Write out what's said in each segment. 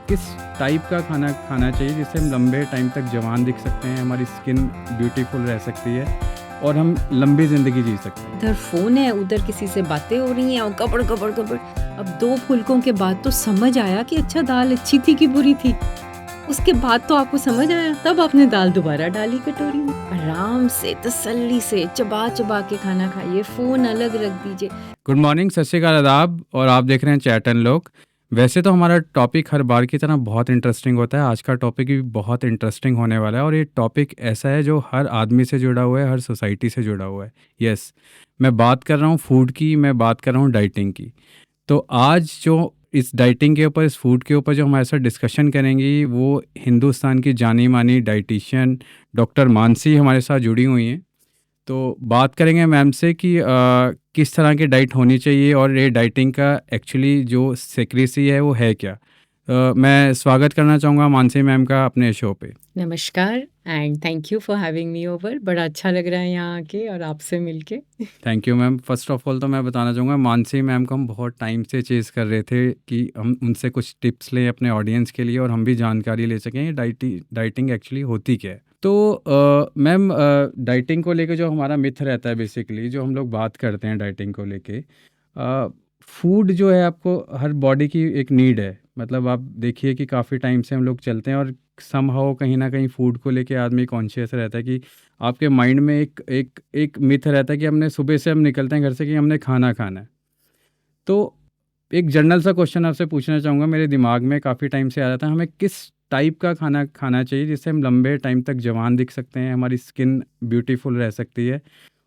किस टाइप का खाना खाना चाहिए जिससे हम लंबे टाइम तक जवान दिख सकते हैं, हमारी स्किन ब्यूटीफुल रह सकती है और हम लंबी ज़िंदगी जी सकते हैं। इधर फोन है, उधर किसी से बातें हो रही हैं और कबड़ कबड़ कबड़। अब 2 फुलकों के बाद तो समझ आया कि अच्छा दाल अच्छी थी कि बुरी थी। उसके बाद तो आपको समझ आया, तब आपने दाल दोबारा डाली कटोरी में। आराम से तसल्ली से चबा चबा के खाना खाइए, फोन अलग रख दीजिए। गुड मॉर्निंग, सत श्री अकाल, आदाब। और आप देख रहे हैं चैटन लोग। वैसे तो हमारा टॉपिक हर बार की तरह बहुत इंटरेस्टिंग होता है। आज का टॉपिक भी बहुत इंटरेस्टिंग होने वाला है और ये टॉपिक ऐसा है जो हर आदमी से जुड़ा हुआ है, हर सोसाइटी से जुड़ा हुआ है। यस, मैं बात कर रहा हूँ फूड की, मैं बात कर रहा हूँ डाइटिंग की। तो आज जो इस डाइटिंग के ऊपर, इस फूड के ऊपर जो हमारे साथ डिस्कशन करेंगी, वो हिंदुस्तान की जानी मानी डाइटिशियन डॉक्टर मानसी हमारे साथ जुड़ी हुई हैं। तो बात करेंगे मैम से कि किस तरह की डाइट होनी चाहिए और ये डाइटिंग का एक्चुअली जो सेक्रेसी है वो है क्या। मैं स्वागत करना चाहूँगा मानसी मैम का अपने शो पे। नमस्कार and thank you for having me over. बड़ा अच्छा लग रहा है यहाँ आके और आपसे मिलके। Thank you ma'am. First of all तो मैं बताना चाहूँगा, मानसी मैम को हम बहुत टाइम से चेज़ कर रहे थे कि हम उनसे कुछ टिप्स लें अपने ऑडियंस के लिए और हम भी जानकारी ले सकें डाइटिंग एक्चुअली होती क्या है। तो मैम, डाइटिंग को लेके जो हमारा मिथ रहता है, बेसिकली जो हम लोग बात करते हैं डाइटिंग को लेके, फूड जो है आपको हर बॉडी की एक नीड है। मतलब आप देखिए कि काफ़ी टाइम से हम लोग चलते हैं और समहाउ कहीं ना कहीं फूड को लेके आदमी कॉन्शियस रहता है कि आपके माइंड में एक एक एक मिथ रहता है कि हमने सुबह से हम निकलते हैं घर से कि हमने खाना खाना है। तो एक जनरल सा क्वेश्चन आपसे पूछना चाहूँगा, मेरे दिमाग में काफ़ी टाइम से आ रहा था, हमें किस टाइप का खाना खाना चाहिए जिससे हम लंबे टाइम तक जवान दिख सकते हैं, हमारी स्किन ब्यूटीफुल रह सकती है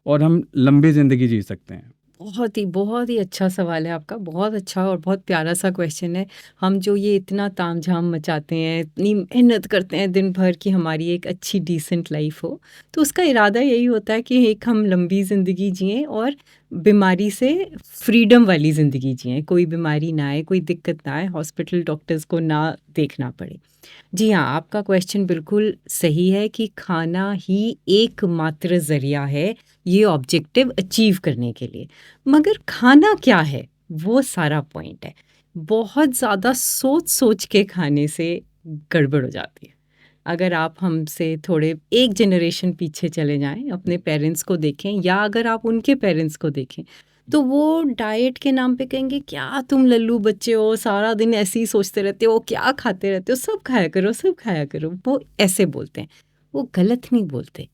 और हम लंबी ज़िंदगी जी सकते हैं। बहुत ही अच्छा सवाल है आपका। बहुत अच्छा और बहुत प्यारा सा क्वेश्चन है। हम जो ये इतना तामझाम मचाते हैं, इतनी मेहनत करते हैं दिन भर कि हमारी एक अच्छी डिसेंट लाइफ हो, तो उसका इरादा यही होता है कि एक हम लंबी ज़िंदगी जिएं और बीमारी से फ्रीडम वाली ज़िंदगी जिएं। कोई बीमारी ना आए, कोई दिक्कत ना आए, हॉस्पिटल डॉक्टर्स को ना देखना पड़े। जी हाँ, आपका क्वेश्चन बिल्कुल सही है कि खाना ही एकमात्र ज़रिया है ये ऑब्जेक्टिव अचीव करने के लिए। मगर खाना क्या है, वो सारा पॉइंट है। बहुत ज़्यादा सोच-सोच के खाने से गड़बड़ हो जाती है। अगर आप हमसे थोड़े एक जनरेशन पीछे चले जाएँ, अपने पेरेंट्स को देखें या अगर आप उनके पेरेंट्स को देखें, तो वो डाइट के नाम पे कहेंगे, "क्या तुम लल्लू बच्चे हो, सारा दिन ऐसे ही सोचते रहते हो, क्या खाते रहते हो, सब खाया करो, सब खाया करो।" वो ऐसे बोलते हैं। वो गलत नहीं बोलते।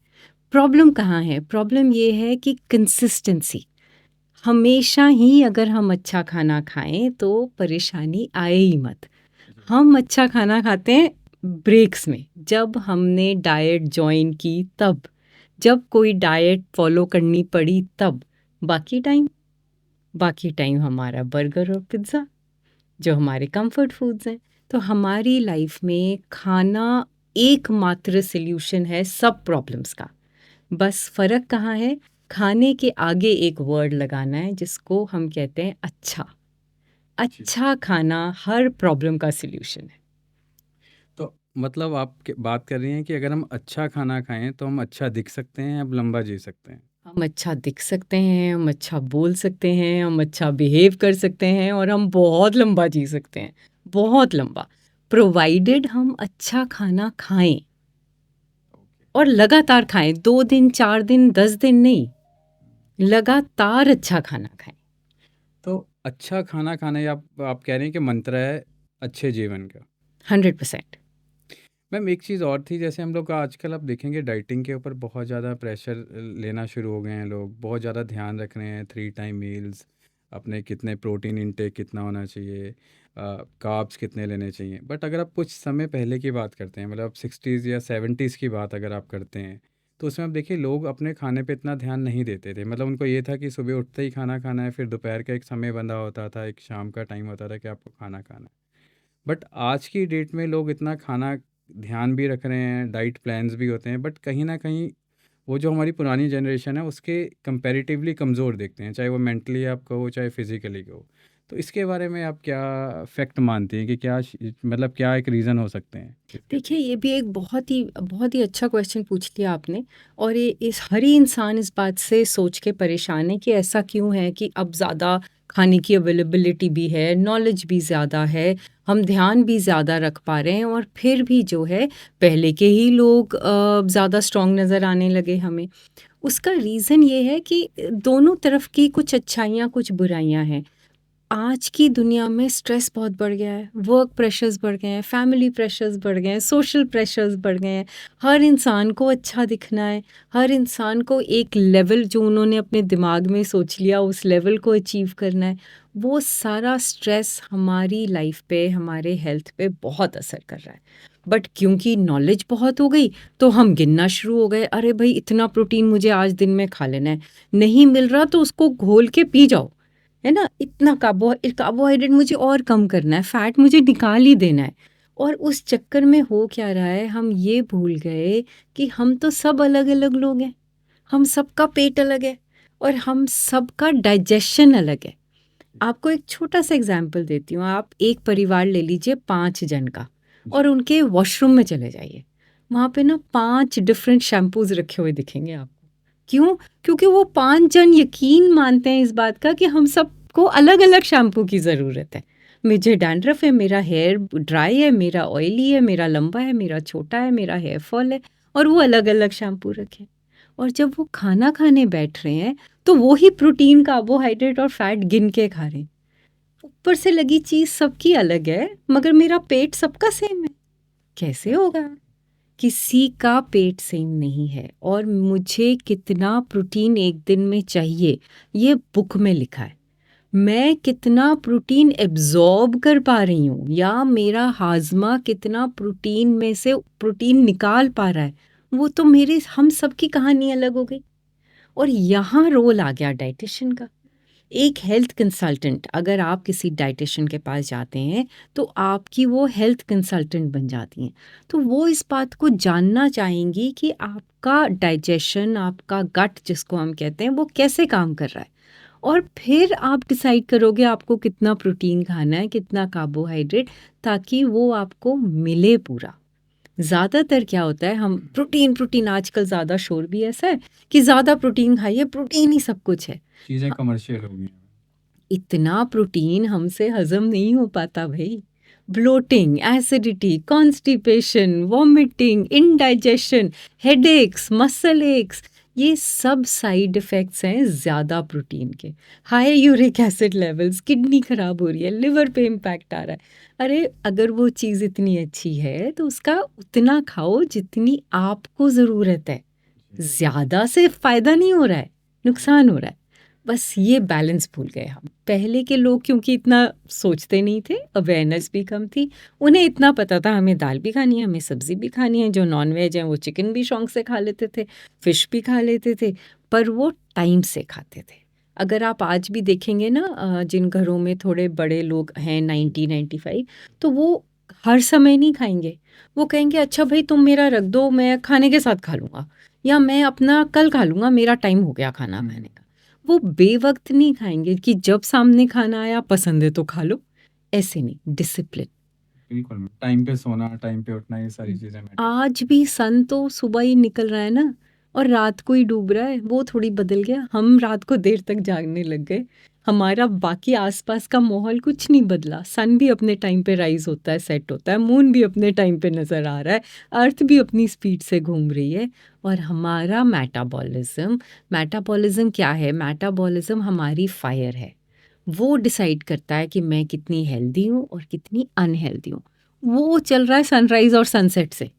प्रॉब्लम कहाँ है? प्रॉब्लम ये है कि कंसिस्टेंसी। हमेशा ही अगर हम अच्छा खाना खाएँ तो परेशानी आए ही मत। हम अच्छा खाना खाते हैं ब्रेक्स में, जब हमने डाइट जॉइन की तब, जब कोई डाइट फॉलो करनी पड़ी तब। बाकी टाइम बाकी टाइम हमारा बर्गर और पिज़्ज़ा जो हमारे कंफर्ट फूड्स हैं। तो हमारी लाइफ में खाना एकमात्र सॉल्यूशन है सब प्रॉब्लम्स का। बस फ़र्क कहाँ है? खाने के आगे एक वर्ड लगाना है जिसको हम कहते हैं अच्छा। अच्छा खाना हर प्रॉब्लम का सॉल्यूशन है। तो मतलब आप बात कर रही हैं कि अगर हम अच्छा खाना खाएं तो हम अच्छा दिख सकते हैं, अब लंबा जी सकते हैं। हम अच्छा दिख सकते हैं, हम अच्छा बोल सकते हैं, हम अच्छा बिहेव कर सकते हैं और हम बहुत लंबा जी सकते हैं, बहुत लंबा। प्रोवाइडेड हम अच्छा खाना खाएँ और लगातार खाएँ, 2 दिन, 4 दिन, 10 दिन नहीं, लगातार अच्छा खाना खाएँ। तो अच्छा खाना खाना, या आप कह रहे हैं कि मंत्र है अच्छे जीवन का। 100%। मैम, एक चीज़ और थी, जैसे हम लोग आजकल आप देखेंगे डाइटिंग के ऊपर बहुत ज़्यादा प्रेशर लेना शुरू हो गए हैं लोग, बहुत ज़्यादा ध्यान रख रहे हैं, 3 टाइम मील्स, अपने कितने प्रोटीन इनटेक कितना होना चाहिए, कार्ब्स कितने लेने चाहिए। बट अगर आप कुछ समय पहले की बात करते हैं, मतलब 60s या 70s की बात अगर आप करते हैं, तो उसमें आप देखिए लोग अपने खाने पे इतना ध्यान नहीं देते थे। मतलब उनको ये था कि सुबह उठते ही खाना खाना है, फिर दोपहर का एक समय बंधा होता था, एक शाम का टाइम होता था कि आपको खाना खाना है। बट आज की डेट में लोग इतना खाना ध्यान भी रख रहे हैं, डाइट प्लान्स भी होते हैं, बट कहीं ना कहीं वो जो हमारी पुरानी जनरेशन है उसके कंपैरेटिवली कमज़ोर देखते हैं, चाहे वो मेंटली आप कहो चाहे फिजिकली कहो। तो इसके बारे में आप क्या फैक्ट मानती हैं कि क्या मतलब क्या एक रीज़न हो सकते हैं इसके देखिए, पीछे? ये भी एक बहुत ही अच्छा क्वेश्चन पूछ लिया आपने। और ये इस हर ही इंसान इस बात से सोच के परेशान है कि ऐसा क्यों है कि अब ज़्यादा खाने की अवेलेबिलिटी भी है, नॉलेज भी ज़्यादा है, हम ध्यान भी ज़्यादा रख पा रहे हैं और फिर भी जो है पहले के ही लोग ज़्यादा स्ट्रॉन्ग नज़र आने लगे हमें। उसका रीज़न ये है कि दोनों तरफ की कुछ अच्छाइयाँ, कुछ बुराइयाँ हैं। आज की दुनिया में स्ट्रेस बहुत बढ़ गया है, वर्क प्रेशर्स बढ़ गए हैं, फैमिली प्रेशर्स बढ़ गए हैं, सोशल प्रेशर्स बढ़ गए हैं। हर इंसान को अच्छा दिखना है, हर इंसान को एक लेवल जो उन्होंने अपने दिमाग में सोच लिया उस लेवल को अचीव करना है। वो सारा स्ट्रेस हमारी लाइफ पे, हमारे हेल्थ पे बहुत असर कर रहा है। बट क्योंकि नॉलेज बहुत हो गई तो हम गिनना शुरू हो गए, अरे भाई इतना प्रोटीन मुझे आज दिन में खा लेना है, नहीं मिल रहा तो उसको घोल के पी जाओ, है ना? इतना कार्बोहाइड्रेट मुझे और कम करना है, फैट मुझे निकाल ही देना है। और उस चक्कर में हो क्या रहा है, हम ये भूल गए कि हम तो सब अलग-अलग लोग हैं। हम सबका पेट अलग है और हम सबका डाइजेशन अलग है। आपको एक छोटा-सा एग्ज़ाम्पल देती हूँ। आप एक परिवार ले लीजिए 5 जन का और उनके वॉशरूम में चले जाइए। वहाँ पे ना 5 डिफरेंट शैम्पूज़ रखे हुए दिखेंगे आपको। क्यों? क्योंकि वो 5 जन यकीन मानते हैं इस बात का कि हम सबको अलग-अलग शैम्पू की ज़रूरत है। मुझे डैंड्रफ है, मेरा हेयर ड्राई है, मेरा ऑयली है, मेरा लंबा है, मेरा छोटा है, मेरा हेयर फॉल है और वो अलग-अलग शैम्पू रखें। और जब वो खाना खाने बैठ रहे हैं तो वो ही प्रोटीन, कार्बोहाइड्रेट और फैट गिन के खा रहे हैं। ऊपर से लगी चीज़ सबकी अलग है मगर मेरा पेट सबका सेम है। कैसे होगा? किसी का पेट सेम नहीं है और मुझे कितना प्रोटीन एक दिन में चाहिए ये बुक में लिखा है। मैं कितना प्रोटीन एब्जॉर्ब कर पा रही हूँ या मेरा हाजमा कितना प्रोटीन में से प्रोटीन निकाल पा रहा है, वो तो मेरे हम सब की कहानी अलग हो गई। और यहाँ रोल आ गया डाइटिशियन का। एक हेल्थ कंसल्टेंट, अगर आप किसी डाइटिशियन के पास जाते हैं तो आपकी वो हेल्थ कंसल्टेंट बन जाती हैं। तो वो इस बात को जानना चाहेंगी कि आपका डाइजेशन, आपका गट जिसको हम कहते हैं, वो कैसे काम कर रहा है। और फिर आप डिसाइड करोगे आपको कितना प्रोटीन खाना है, कितना कार्बोहाइड्रेट, ताकि वो आपको मिले पूरा। ज़्यादातर क्या होता है, हम प्रोटीन प्रोटीन, आजकल ज़्यादा शोर भी ऐसा है कि ज़्यादा प्रोटीन खाइए, प्रोटीन ही सब कुछ है। चीज़ें कमर्शियल हो गई हैं। इतना प्रोटीन हमसे हज़म नहीं हो पाता भई। Bloating, acidity, constipation, vomiting, indigestion, headaches, muscle aches, ये सब साइड इफ़ेक्ट्स हैं ज़्यादा प्रोटीन के। High uric acid levels, kidney ख़राब हो रही है, लिवर पे इम्पैक्ट आ रहा है। अरे अगर वो चीज़ इतनी अच्छी है तो उसका उतना खाओ जितनी आपको ज़रूरत है। ज़्यादा से फ़ायदा नहीं हो रहा है, नुकसान हो रहा है। बस ये बैलेंस भूल गए हम। पहले के लोग क्योंकि इतना सोचते नहीं थे, अवेयरनेस भी कम थी, उन्हें इतना पता था हमें दाल भी खानी है, हमें सब्ज़ी भी खानी है, जो नॉन-वेज हैं वो चिकन भी शौक से खा लेते थे, फ़िश भी खा लेते थे, पर वो टाइम से खाते थे। अगर आप आज भी देखेंगे ना जिन घरों में थोड़े बड़े लोग हैं 90-95, तो वो हर समय नहीं खाएँगे। वो कहेंगे अच्छा भई तुम मेरा रख दो, मैं खाने के साथ खा लूँगा, या मैं अपना कल खा लूँगा, मेरा टाइम हो गया खाना खाने का। वो बेवक़्त नहीं खाएँगे कि जब सामने खाना आया पसंद है तो खा लो, ऐसे नहीं, डिसिप्लिन। बिल्कुल, टाइम पे सोना, टाइम पे उठना, ये सारी चीज़ें मैटर आज भी सन तो सुबह ही निकल रहा है ना और रात को ही डूब रहा है, वो थोड़ी बदल गया। हम रात को देर तक जागने लग गए, हमारा बाकी आसपास का माहौल कुछ नहीं बदला। सन भी अपने टाइम पे राइज होता है, सेट होता है, मून भी अपने टाइम पे नज़र आ रहा है, अर्थ भी अपनी स्पीड से घूम रही है। और हमारा मेटाबॉलिज्म क्या है? मेटाबॉलिज्म हमारी फायर है। वो डिसाइड करता है कि मैं कितनी हेल्दी हूँ और कितनी अनहेल्दी हूँ। वो चल रहा है सनराइज़ और सनसेट से।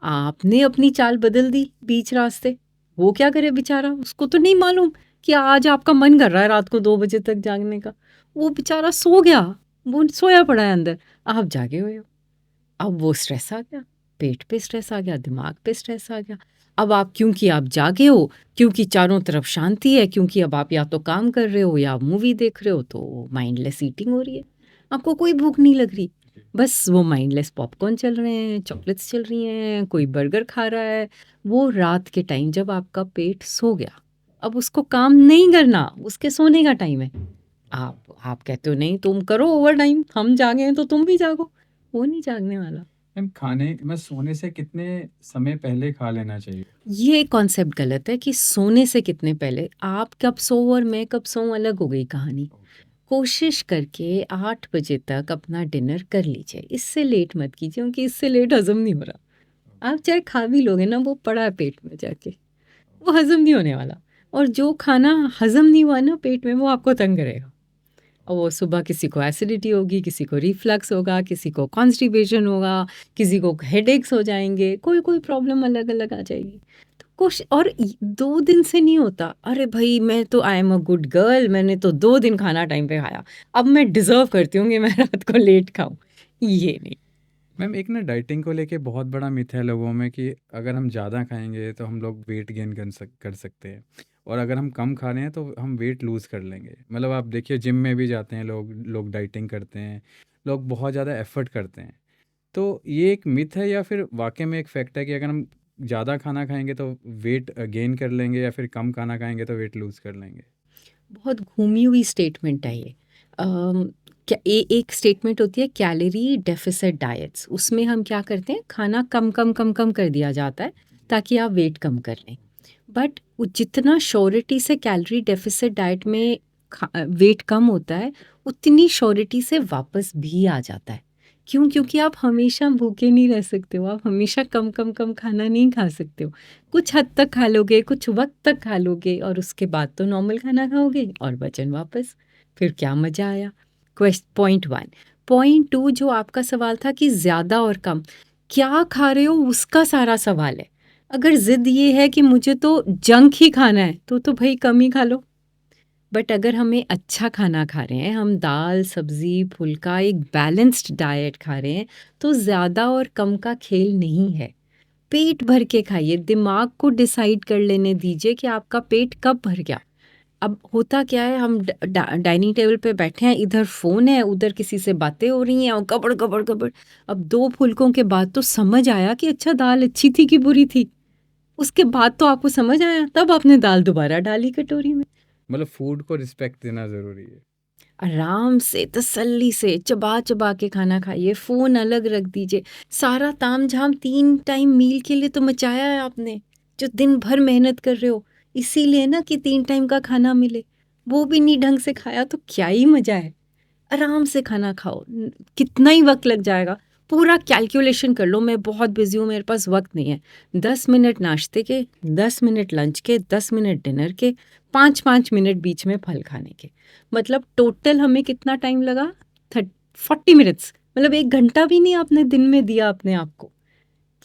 आपने अपनी चाल बदल दी बीच रास्ते, वो क्या करे बेचारा? उसको तो नहीं मालूम कि आज आपका मन कर रहा है रात को 2 बजे तक जागने का। वो बेचारा सो गया, वो सोया पड़ा है अंदर, आप जागे हुए हो। अब वो स्ट्रेस आ गया, पेट पे स्ट्रेस आ गया, दिमाग पे स्ट्रेस आ गया। अब आप, क्योंकि आप जागे हो, क्योंकि चारों तरफ शांति है, क्योंकि अब आप या तो काम कर रहे हो या मूवी देख रहे हो, तो माइंडलेस ईटिंग हो रही है। आपको कोई भूख नहीं लग रही, बस वो माइंडलेस पॉपकॉर्न चल रहे हैं, चॉकलेट्स चल रही हैं, कोई बर्गर खा रहा है। वो रात के टाइम जब आपका पेट सो गया, अब उसको काम नहीं करना, उसके सोने का टाइम है। आप कहते हो नहीं तुम करो ओवरटाइम, हम जागे हैं तो तुम भी जागो। वो नहीं जागने वाला। मैम, खाने में सोने से कितने समय पहले खा लेना चाहिए? ये कॉन्सेप्ट गलत है कि सोने से कितने पहले, आप कब सो और मैं कब सोऊं अलग हो गई कहानी। कोशिश करके 8 बजे तक अपना डिनर कर लीजिए, इससे लेट मत कीजिए क्योंकि इससे लेट हज़म नहीं हो रहा। आप चाहे खा भी लोगे ना, वो पड़ा है पेट में जाके, वो हज़म नहीं होने वाला। और जो खाना हज़म नहीं हुआ ना पेट में, वो आपको तंग करेगा। और वो सुबह किसी को एसिडिटी होगी, किसी को रिफ्लक्स होगा, किसी को कॉन्स्टिपेशन होगा, किसी को हेडेक्स हो जाएँगे, कोई प्रॉब्लम अलग-अलग आ जाएगी। तो कुछ और 2 दिन से नहीं होता, अरे भई मैं तो I am a good girl, मैंने तो 2 दिन खाना टाइम पे खाया, अब मैं डिज़र्व करती हूँ कि मैं रात को लेट खाऊँ, ये नहीं। मैम एक ना डाइटिंग को लेके बहुत बड़ा मिथ है लोगों में कि अगर हम ज़्यादा खाएंगे तो हम लोग वेट गेन कर सकते हैं, और अगर हम कम खा रहे हैं तो हम वेट लूज़ कर लेंगे। मतलब आप देखिए जिम में भी जाते हैं लोग लोग डाइटिंग करते हैं, लोग बहुत ज़्यादा एफर्ट करते हैं। तो ये एक मिथ है या फिर वाकई में एक फैक्ट है कि अगर हम ज़्यादा खाना खाएंगे तो वेट गेन कर लेंगे, या फिर कम खाना खाएंगे तो वेट लूज़ कर लेंगे? बहुत घूमी हुई स्टेटमेंट है ये। क्या एक स्टेटमेंट होती है कैलोरी डेफिसिट डाइट्स, उसमें हम क्या करते हैं, खाना कम कर दिया जाता है ताकि आप वेट कम कर लें। बट जितना श्योरिटी से कैलोरी डेफिसिट डाइट में वेट कम होता है, उतनी श्योरिटी से वापस भी आ जाता है। क्यों? क्योंकि आप हमेशा भूखे नहीं रह सकते हो, आप हमेशा कम खाना नहीं खा सकते हो। कुछ हद तक खा लोगे, कुछ वक़्त तक खा लोगे और उसके बाद तो नॉर्मल खाना खाओगे और वज़न वापस। फिर क्या मज़ा आया? पॉइंट 1। पॉइंट 2 जो आपका सवाल था कि ज़्यादा और कम, क्या खा रहे हो उसका सारा सवाल है। अगर ज़िद ये है कि मुझे तो जंक ही खाना है, तो भई कम ही खा लो। बट अगर हमें अच्छा खाना खा रहे हैं, हम दाल, सब्ज़ी, फुल्का, एक बैलेंस्ड डाइट खा रहे हैं, तो ज़्यादा और कम का खेल नहीं है। पेट भर के खाइए, दिमाग को डिसाइड कर लेने दीजिए कि आपका पेट कब भर गया। अब होता क्या है, हम डाइनिंग टेबल पे बैठे हैं, इधर फ़ोन है, उधर किसी से बातें हो रही हैं और गबड़। अब 2 फुलकों के बाद तो समझ आया कि अच्छा दाल अच्छी थी कि बुरी थी। उसके बाद तो आपको समझ आया, तब आपने दाल दोबारा डाली कटोरी में। मतलब फूड को रिस्पेक्ट देना ज़रूरी है। आराम से, तसल्ली से, चबा-चबा के खाना खाइए, फ़ोन अलग रख दीजिए। सारा तामझाम 3 टाइम मील के लिए तो मचाया है आपने, जो दिन भर मेहनत कर रहे हो। इसीलिए ना कि 3 टाइम का खाना मिले, वो भी नहीं ढंग से खाया तो क्या ही मज़ा है। आराम से खाना खाओ, कितना ही वक़्त लग जाएगा, पूरा कैलकुलेशन कर लो, मैं बहुत बिज़ी हूँ, मेरे पास वक़्त नहीं है। 10 मिनट नाश्ते के, 10 मिनट लंच के, 10 मिनट डिनर के, 5-5 मिनट बीच में फल खाने के। मतलब टोटल हमें कितना टाइम लगा? 40 मिनट्स, मतलब 1 घंटा भी नहीं आपने दिन में दिया अपने आप को।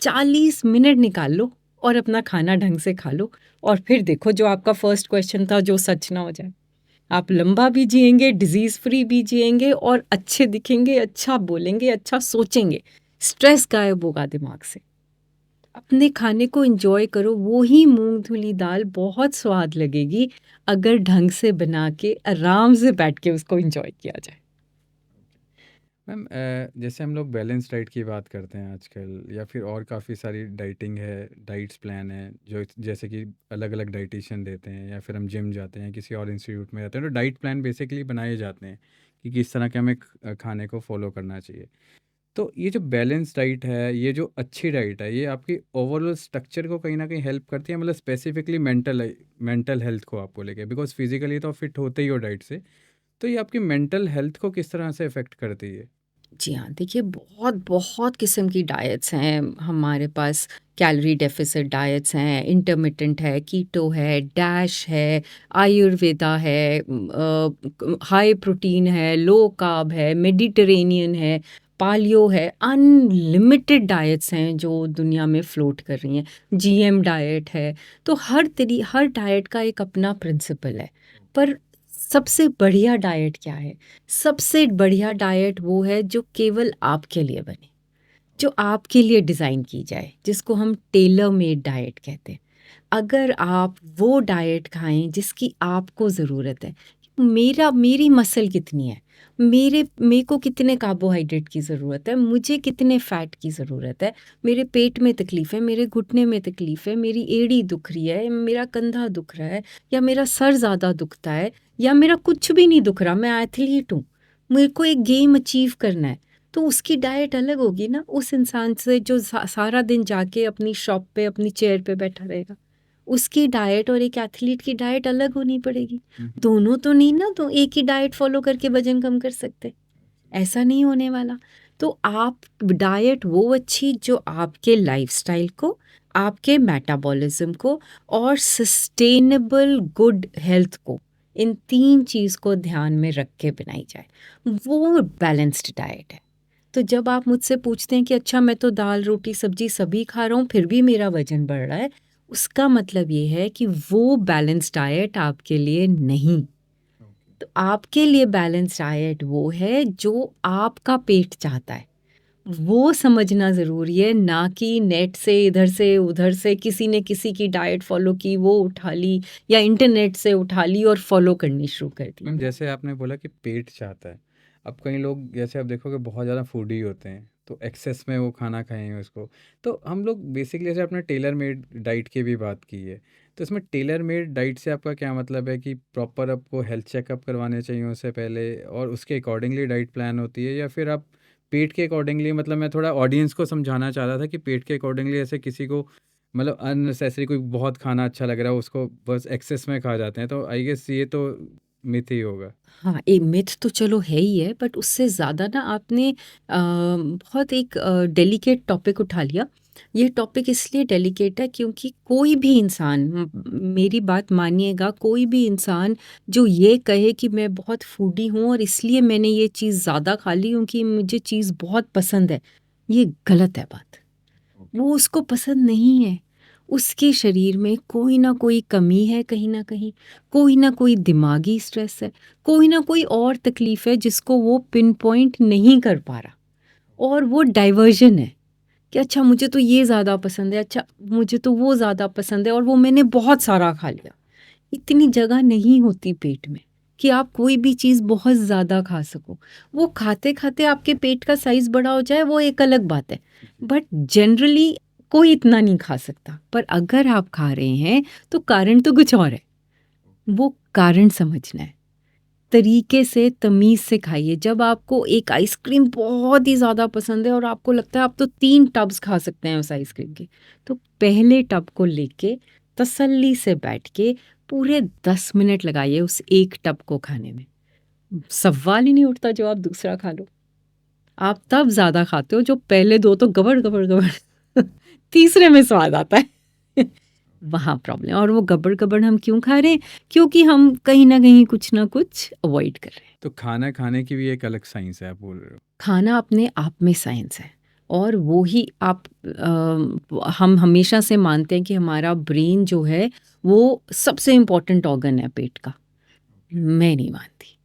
40 मिनट निकाल लो और अपना खाना ढंग से खा लो, और फिर देखो जो आपका फर्स्ट क्वेश्चन था जो सच ना हो जाए। आप लंबा भी जिएंगे, डिजीज़ फ्री भी जिएंगे और अच्छे दिखेंगे, अच्छा बोलेंगे, अच्छा सोचेंगे। स्ट्रेस गायब होगा दिमाग से। अपने खाने को एंजॉय करो, वो ही मूंग धुली दाल बहुत स्वाद लगेगी अगर ढंग से बना के आराम से बैठ के उसको एंजॉय किया जाए। मैम जैसे हम लोग बैलेंस डाइट की बात करते हैं आजकल, या फिर और काफ़ी सारी डाइटिंग है, डाइट्स प्लान है, जो जैसे कि अलग अलग डाइटिशियन देते हैं, या फिर हम जिम जाते हैं, किसी और इंस्टीट्यूट में जाते हैं, तो डाइट प्लान बेसिकली बनाए जाते हैं कि किस तरह के हमें खाने को फॉलो करना चाहिए। तो ये जो बैलेंस डाइट है, ये जो अच्छी डाइट है, ये आपकी ओवरऑल स्ट्रक्चर को कहीं ना कहीं हेल्प करती है, मतलब स्पेसिफिकली मेंटल हेल्थ को आपको लेके, बिकॉज फिजिकली तो फिट होते ही हो डाइट से, तो ये आपकी मेंटल हेल्थ को किस तरह से इफ़ेक्ट करती है? जी हाँ, देखिए बहुत किस्म की डाइट्स हैं हमारे पास। कैलोरी डेफिसिट डाइट्स हैं, इंटरमिटेंट है, कीटो है, डैश है, आयुर्वेदा है, हाई प्रोटीन है, लो कार्ब है, मेडिटेरेनियन है, पालियो है, अनलिमिटेड डाइट्स हैं जो दुनिया में फ्लोट कर रही हैं, जीएम डाइट है। तो हर डाइट का एक अपना प्रिंसिपल है। पर सबसे बढ़िया डाइट क्या है? सबसे बढ़िया डाइट वो है जो केवल आपके लिए बने, जो आपके लिए डिज़ाइन की जाए, जिसको हम टेलर मेड डाइट कहते हैं। अगर आप वो डाइट खाएँ जिसकी आपको ज़रूरत है, मेरी मसल कितनी है, मेरे को कितने कार्बोहाइड्रेट की ज़रूरत है, मुझे कितने फ़ैट की ज़रूरत है, मेरे पेट में तकलीफ़ है, मेरे घुटने में तकलीफ़ है, मेरी एड़ी दुख रही है, मेरा कंधा दुख रहा है, या मेरा सर ज़्यादा दुखता है, या मेरा कुछ भी नहीं दुख रहा, मैं एथलीट हूँ, मेरे को एक गेम अचीव करना है। तो उसकी डाइट अलग होगी ना उस इंसान से जो सारा दिन जाके अपनी शॉप पे, अपनी चेयर पे बैठा रहेगा। उसकी डाइट और एक एथलीट की डाइट अलग होनी पड़ेगी। हम्म, दोनों तो नहीं ना, तो एक ही डाइट फॉलो करके वजन कम कर सकते, ऐसा नहीं होने वाला। तो आप डाइट वो अच्छी जो आपके लाइफस्टाइल को, आपके मेटाबॉलिज्म को और सस्टेनेबल गुड हेल्थ को, इन 3 चीज़ को ध्यान में रख के बनाई जाए, वो बैलेंस्ड डाइट है। तो जब आप मुझसे पूछते हैं कि अच्छा मैं तो दाल रोटी सब्जी सभी खा रहा हूँ फिर भी मेरा वजन बढ़ रहा है, उसका मतलब ये है कि वो बैलेंस्ड डाइट आपके लिए नहीं। तो आपके लिए बैलेंस डाइट वो है जो आपका पेट चाहता है, वो समझना ज़रूरी है, ना कि नेट से इधर से उधर से किसी ने किसी की डाइट फॉलो की, वो उठा ली या इंटरनेट से उठा ली और फॉलो करनी शुरू कर दी। मैम जैसे आपने बोला कि पेट चाहता है, अब कई लोग जैसे आप देखोगे बहुत ज़्यादा फूडी होते हैं तो एक्सेस में वो खाना खाएंगे उसको। तो हम लोग बेसिकली जैसे आपने टेलर मेड डाइट की भी बात की है, तो इसमें टेलर मेड डाइट से आपका क्या मतलब है कि प्रॉपर आपको हेल्थ चेकअप करवाने चाहिए उससे पहले और उसके अकॉर्डिंगली डाइट प्लान होती है, या फिर आप पेट के अकॉर्डिंगली, मतलब मैं थोड़ा ऑडियंस को समझाना चाह रहा था कि पेट के अकॉर्डिंगली ऐसे किसी को मतलब अननेसेसरी कोई बहुत खाना अच्छा लग रहा है उसको बस एक्सेस में खा जाते हैं, तो आई गेस ये तो मिथ ही होगा। हाँ, ये मिथ तो चलो है ही है, बट उससे ज़्यादा ना आपने बहुत एक डेलिकेट टॉपिक उठा लिया। ये टॉपिक इसलिए डेलिकेट है क्योंकि कोई भी इंसान, मेरी बात मानिएगा, कोई भी इंसान जो ये कहे कि मैं बहुत फूडी हूँ और इसलिए मैंने ये चीज़ ज़्यादा खा ली क्योंकि मुझे चीज़ बहुत पसंद है, ये गलत है बात। वो उसको पसंद नहीं है। उसके शरीर में कोई ना कोई कमी है कहीं न कहीं, कोई ना कोई दिमागी स्ट्रेस है, कोई ना कोई और तकलीफ़ है जिसको वो पिन पॉइंट नहीं कर पा रहा, और वो डाइवर्जन है कि अच्छा मुझे तो ये ज़्यादा पसंद है, अच्छा मुझे तो वो ज़्यादा पसंद है और वो मैंने बहुत सारा खा लिया। इतनी जगह नहीं होती पेट में कि आप कोई भी चीज़ बहुत ज़्यादा खा सको। वो खाते-खाते आपके पेट का साइज़ बड़ा हो जाए वो एक अलग बात है। बट जनरली कोई इतना नहीं खा सकता। पर अगर आप खा रहे हैं तो कारण तो कुछ और है। वो कारण समझना है। तरीके से, तमीज़ से खाइए। जब आपको एक आइसक्रीम बहुत ही ज़्यादा पसंद है और आपको लगता है आप तो 3 टब्स खा सकते हैं उस आइसक्रीम के, तो पहले टब को लेके तसल्ली से बैठ के पूरे 10 मिनट लगाइए उस एक टब को खाने में। सवाल ही नहीं उठता जो आप दूसरा खा लो। आप तब ज़्यादा खाते हो जो पहले 2 तो गबड़, गबड़, गबड़ तीसरे में स्वाद आता है। वहाँ प्रॉब्लम है, और वो गबड़-गबड़ हम क्यों खा रहे हैं? क्योंकि हम कहीं न कहीं कुछ न कुछ अवॉइड कर रहे हैं। तो खाना खाने की भी एक अलग साइंस है आप बोल रहे हो। खाना अपने आप में साइंस है, और वो ही आप हम हमेशा से मानते हैं कि हमारा ब्रेन जो है वो सबसे इम्पोर्टेंट ऑर्गन है पेट का। मैं नहीं मानती।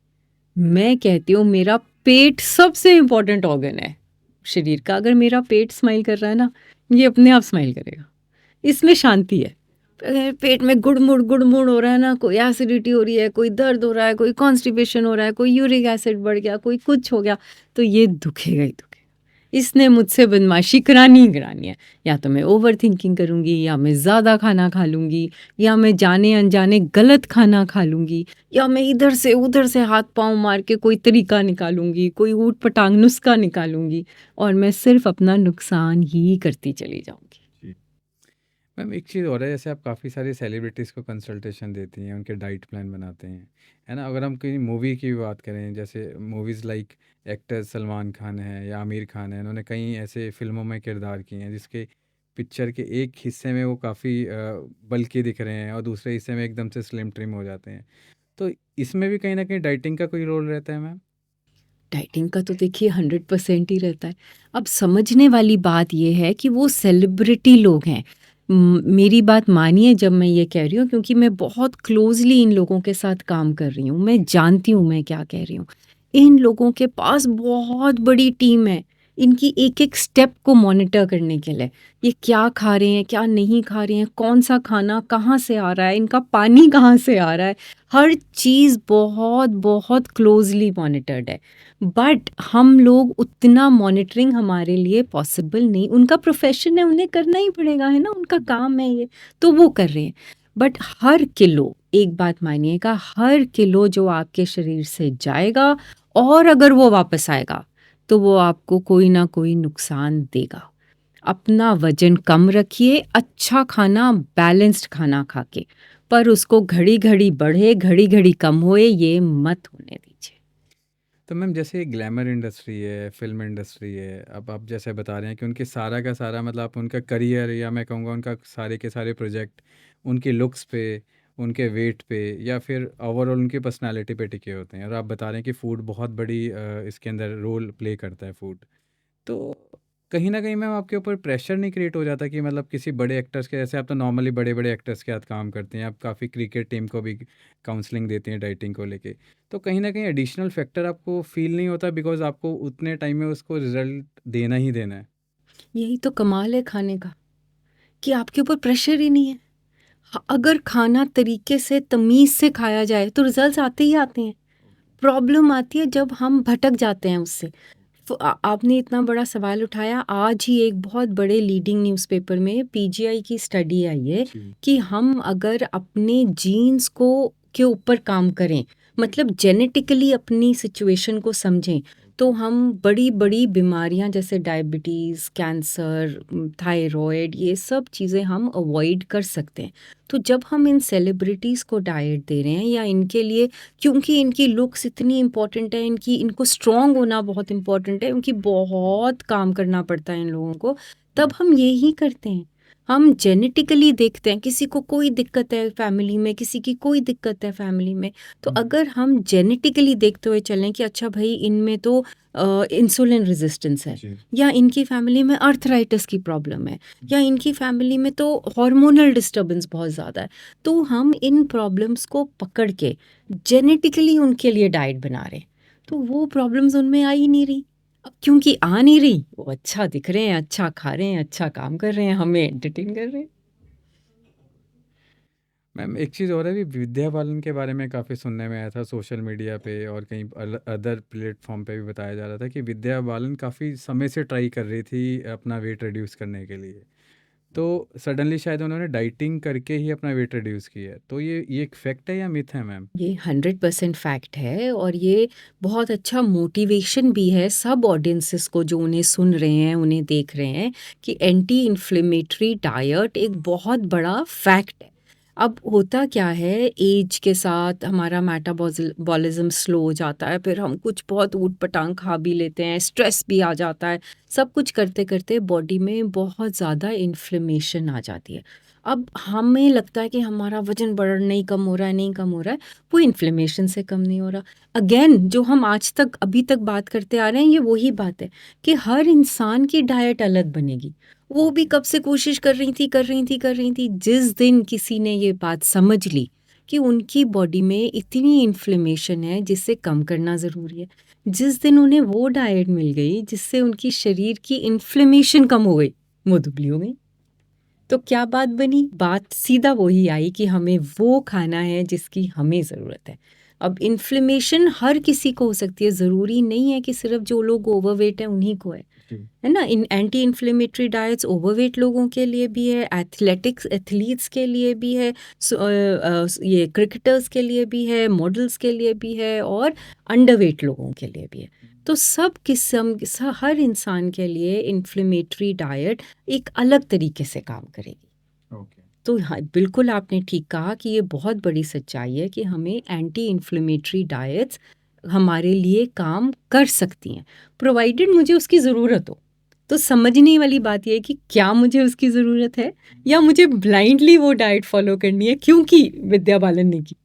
मैं कहती हूँ मेरा पेट सबसे इम्पोर्टेंट ऑर्गन है शरीर का। अगर मेरा पेट स्माइल कर रहा है ना, ये अपने आप स्माइल करेगा। इसमें शांति है। पेट में गुड़मुड़ हो रहा है ना, कोई एसिडिटी हो रही है, कोई दर्द हो रहा है, कोई कॉन्स्टिपेशन हो रहा है, कोई यूरिक एसिड बढ़ गया, कोई कुछ हो गया, तो ये दुखेगा ही दुखेगा। इसने मुझसे बदमाशी करानी ही करानी है। या तो मैं ओवर थिंकिंग करूँगी, या मैं ज़्यादा खाना खा लूँगी, या मैं जाने अनजाने गलत खाना खा लूँगी, या मैं इधर से उधर से हाथ पाँव मार के कोई तरीका निकालूँगी, कोई ऊट-पटांग नुस्ख़ा निकालूँगी, और मैं सिर्फ़ अपना नुकसान ही करती चली जाऊँगी। जी। मैम एक चीज़ और है, जैसे आप काफ़ी सारे सेलिब्रिटीज़ को कंसल्टेशन देती हैं, उनके डाइट प्लान बनाते हैं, है ना? अगर हम कहीं मूवी की भी बात करें, जैसे movies like actor Salman Khan है या आमिर खान है, इन्होंने कई ऐसे फ़िल्मों में किरदार किए हैं जिसके पिक्चर के एक हिस्से में वो काफ़ी बल्की दिख रहे हैं और दूसरे हिस्से में एकदम से स्लिम ट्रिम हो जाते हैं। तो इसमें भी कहीं न कहीं डाइटिंग का कोई रोल रहता है मैम? डाइटिंग का तो देखिए 100% ही रहता है। अब समझने वाली बात ये है कि वो सेलिब्रिटी लोग हैं। मेरी बात मानिए जब मैं ये कह रही हूँ, क्योंकि मैं बहुत क्लोज़ली इन लोगों के साथ काम कर रही हूँ। मैं जानती हूँ मैं क्या कह रही हूँ। इन लोगों के पास बहुत बड़ी टीम है, इनकी एक-एक स्टेप को मॉनिटर करने के लिए। ये क्या खा रहे हैं, क्या नहीं खा रहे हैं, कौन-सा खाना कहाँ से आ रहा है, इनका पानी कहाँ से आ रहा है, हर चीज़ बहुत-बहुत क्लोज़ली मॉनिटर्ड है। बट हम लोग उतना मॉनिटरिंग हमारे लिए पॉसिबल नहीं, उनका प्रोफेशन है, उन्हें करना ही पड़ेगा, है ना, उनका काम है ये, तो वो कर रहे हैं। बट हर किलो, एक बात मानिएगा, हर किलो जो आपके शरीर से जाएगा और अगर वो वापस आएगा तो वो आपको कोई ना कोई नुकसान देगा। अपना वज़न कम रखिए, अच्छा खाना, बैलेंस्ड खाना खा के। पर उसको घड़ी-घड़ी बढ़े, घड़ी-घड़ी कम होए, ये मत होने दीजिए। तो मैम जैसे ग्लैमर इंडस्ट्री है, फ़िल्म इंडस्ट्री है, अब आप जैसे बता रहे हैं कि उनके सारा का सारा मतलब आप उनका करियर या मैं कहूँगा उनका सारे के सारे प्रोजेक्ट उनके लुक्स पे, उनके वेट पे या फिर ओवरऑल उनकी पर्सनैलिटी पे टिके होते हैं और आप बता रहे हैं कि फ़ूड बहुत बड़ी इसके अंदर रोल प्ले करता है फ़ूड। तो कहीं न कहीं मैम आपके ऊपर प्रेशर नहीं क्रिएट हो जाता कि मतलब किसी बड़े एक्टर्स के जैसे आप तो नॉर्मली बड़े-बड़े एक्टर्स के साथ काम करते हैं, आप काफ़ी क्रिकेट टीम को भी काउंसलिंग देती हैं डाइटिंग को लेके। तो कहीं न कहीं एडिशनल फैक्टर आपको फ़ील नहीं होता बिकॉज़ आपको उतने टाइम में उसको रिज़ल्ट देना ही देना है? यही तो कमाल है खाने का, कि आपके ऊपर प्रेशर ही नहीं है। अगर खाना तरीके से, तमीज़ से खाया जाए, तो रिज़ल्ट्स आते ही आते हैं। प्रॉब्लम आती है जब हम भटक जाते हैं उससे। आपने इतना बड़ा सवाल उठाया, आज ही एक बहुत बड़े लीडिंग न्यूज़पेपर में पीजीआई की स्टडी आई है जी। कि हम अगर अपने जीन्स को के ऊपर काम करें, मतलब जेनेटिकली अपनी सिचुएशन को समझें, तो हम बड़ी-बड़ी बीमारियां जैसे डायबिटीज़, कैंसर, थायराइड, ये सब चीज़ें हम अवॉइड कर सकते हैं। तो जब हम इन सेलिब्रिटीज़ को डाइट दे रहे हैं या इनके लिए, क्योंकि इनकी लुक्स इतनी इम्पोर्टेंट है, इनको स्ट्रॉन्ग होना बहुत इम्पोर्टेंट है, उनकी बहुत काम करना पड़ता है इन लोगों को, तब हम ये ही करते हैं। हम जेनेटिकली देखते हैं, किसी को कोई दिक्कत है फैमिली में, किसी की कोई दिक्कत है फैमिली में, तो अगर हम जेनेटिकली देखते हुए चलें कि अच्छा भाई इनमें तो इंसुलिन रेजिस्टेंस है, जी। या इनकी फैमिली में अर्थराइटिस की प्रॉब्लम है, या इनकी फैमिली में तो हार्मोनल डिस्टर्बेंस बहुत ज़्यादा है, तो हम इन प्रॉब्लम्स को पकड़ के जेनेटिकली उनके लिए डाइट बना रहे हैं, तो वो प्रॉब्लम्स उनमें आ ही नहीं रही। अब क्योंकि आ नहीं रही, वो अच्छा दिख रहे हैं, अच्छा खा रहे हैं, अच्छा काम कर रहे हैं, हमें एंटरटेन कर रहे हैं। मैम एक चीज़ और है, भी विद्या बालन के बारे में काफ़ी सुनने में आया था सोशल मीडिया पे और कहीं अदर प्लेटफॉर्म पे भी बताया जा रहा था कि विद्या बालन काफ़ी समय से ट्राई कर रही थी अपना वेट रिड्यूस करने के लिए। तो सडनली शायद उन्होंने डाइटिंग करके ही अपना वेट रिड्यूस किया है। तो ये एक फैक्ट है या मिथ है मैम? ये 100% फैक्ट है, और ये बहुत अच्छा मोटिवेशन भी है सब ऑडियंसेस को जो उन्हें सुन रहे हैं, उन्हें देख रहे हैं, कि एंटी इन्फ्लेमेटरी डाइट एक बहुत बड़ा फैक्ट है। अब होता क्या है, एज के साथ हमारा मेटाबॉलिज्म स्लो हो जाता है, फिर हम कुछ बहुत ऊट पटांग खा भी लेते हैं, स्ट्रेस भी आ जाता है, सब कुछ करते करते बॉडी में बहुत ज़्यादा इन्फ्लेमेशन आ जाती है। अब हमें लगता है कि हमारा वज़न बढ़ नहीं कम हो रहा है, नहीं कम हो रहा है, वो इन्फ्लेमेशन से कम नहीं हो रहा। अगेन जो हम आज तक अभी तक बात करते आ रहे हैं, ये वही बात है कि हर इंसान की डाइट अलग बनेगी। वो भी कब से कोशिश कर रही थी, कर रही थी, कर रही थी। जिस दिन किसी ने ये बात समझ ली कि उनकी बॉडी में इतनी इन्फ्लेमेशन है जिसे कम करना ज़रूरी है, जिस दिन उन्हें वो डाइट मिल गई जिससे उनकी शरीर की इन्फ्लेमेशन कम हो गई, वो दुबली हो गई। तो क्या बात बनी? बात सीधा वही आई कि हमें वो खाना है जिसकी हमें ज़रूरत है। अब इन्फ्लेमेशन हर किसी को हो सकती है, ज़रूरी नहीं है कि सिर्फ़ जो लोग ओवरवेट हैं उन्हीं को जी। है ना? इन एंटी इन्फ्लेमेटरी डाइट्स ओवरवेट लोगों के लिए भी है, एथलीट्स के लिए भी है, ये क्रिकेटर्स के लिए भी है, मॉडल्स के लिए भी है, और अंडरवेट लोगों के लिए भी है। तो सब किस्म हर इंसान के लिए इन्फ्लेमेटरी डाइट एक अलग तरीके से काम करेगी। ओके। तो हाँ, बिल्कुल आपने ठीक कहा कि ये बहुत बड़ी सच्चाई है कि हमें एंटी इन्फ्लेमेटरी डाइट्स हमारे लिए काम कर सकती हैं, प्रोवाइडेड मुझे उसकी ज़रूरत हो। तो समझने वाली बात ये है कि क्या मुझे उसकी ज़रूरत है, या मुझे ब्लाइंडली वो डाइट फ़ॉलो करनी है क्योंकि विद्या बालन ने की,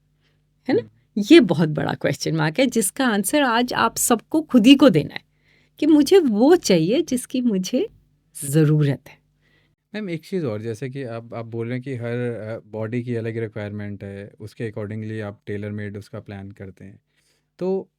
है ना? ये बहुत बड़ा क्वेश्चन मार्क है जिसका आंसर आज आप सबको खुद ही को देना है, कि मुझे वो चाहिए जिसकी मुझे ज़रूरत है। मैम एक चीज़ और, जैसे कि आप बोल रहे हैं कि हर बॉडी की अलग रिक्वायरमेंट है, उसके अकॉर्डिंगली आप टेलर मेड उसका प्लान करते हैं। तो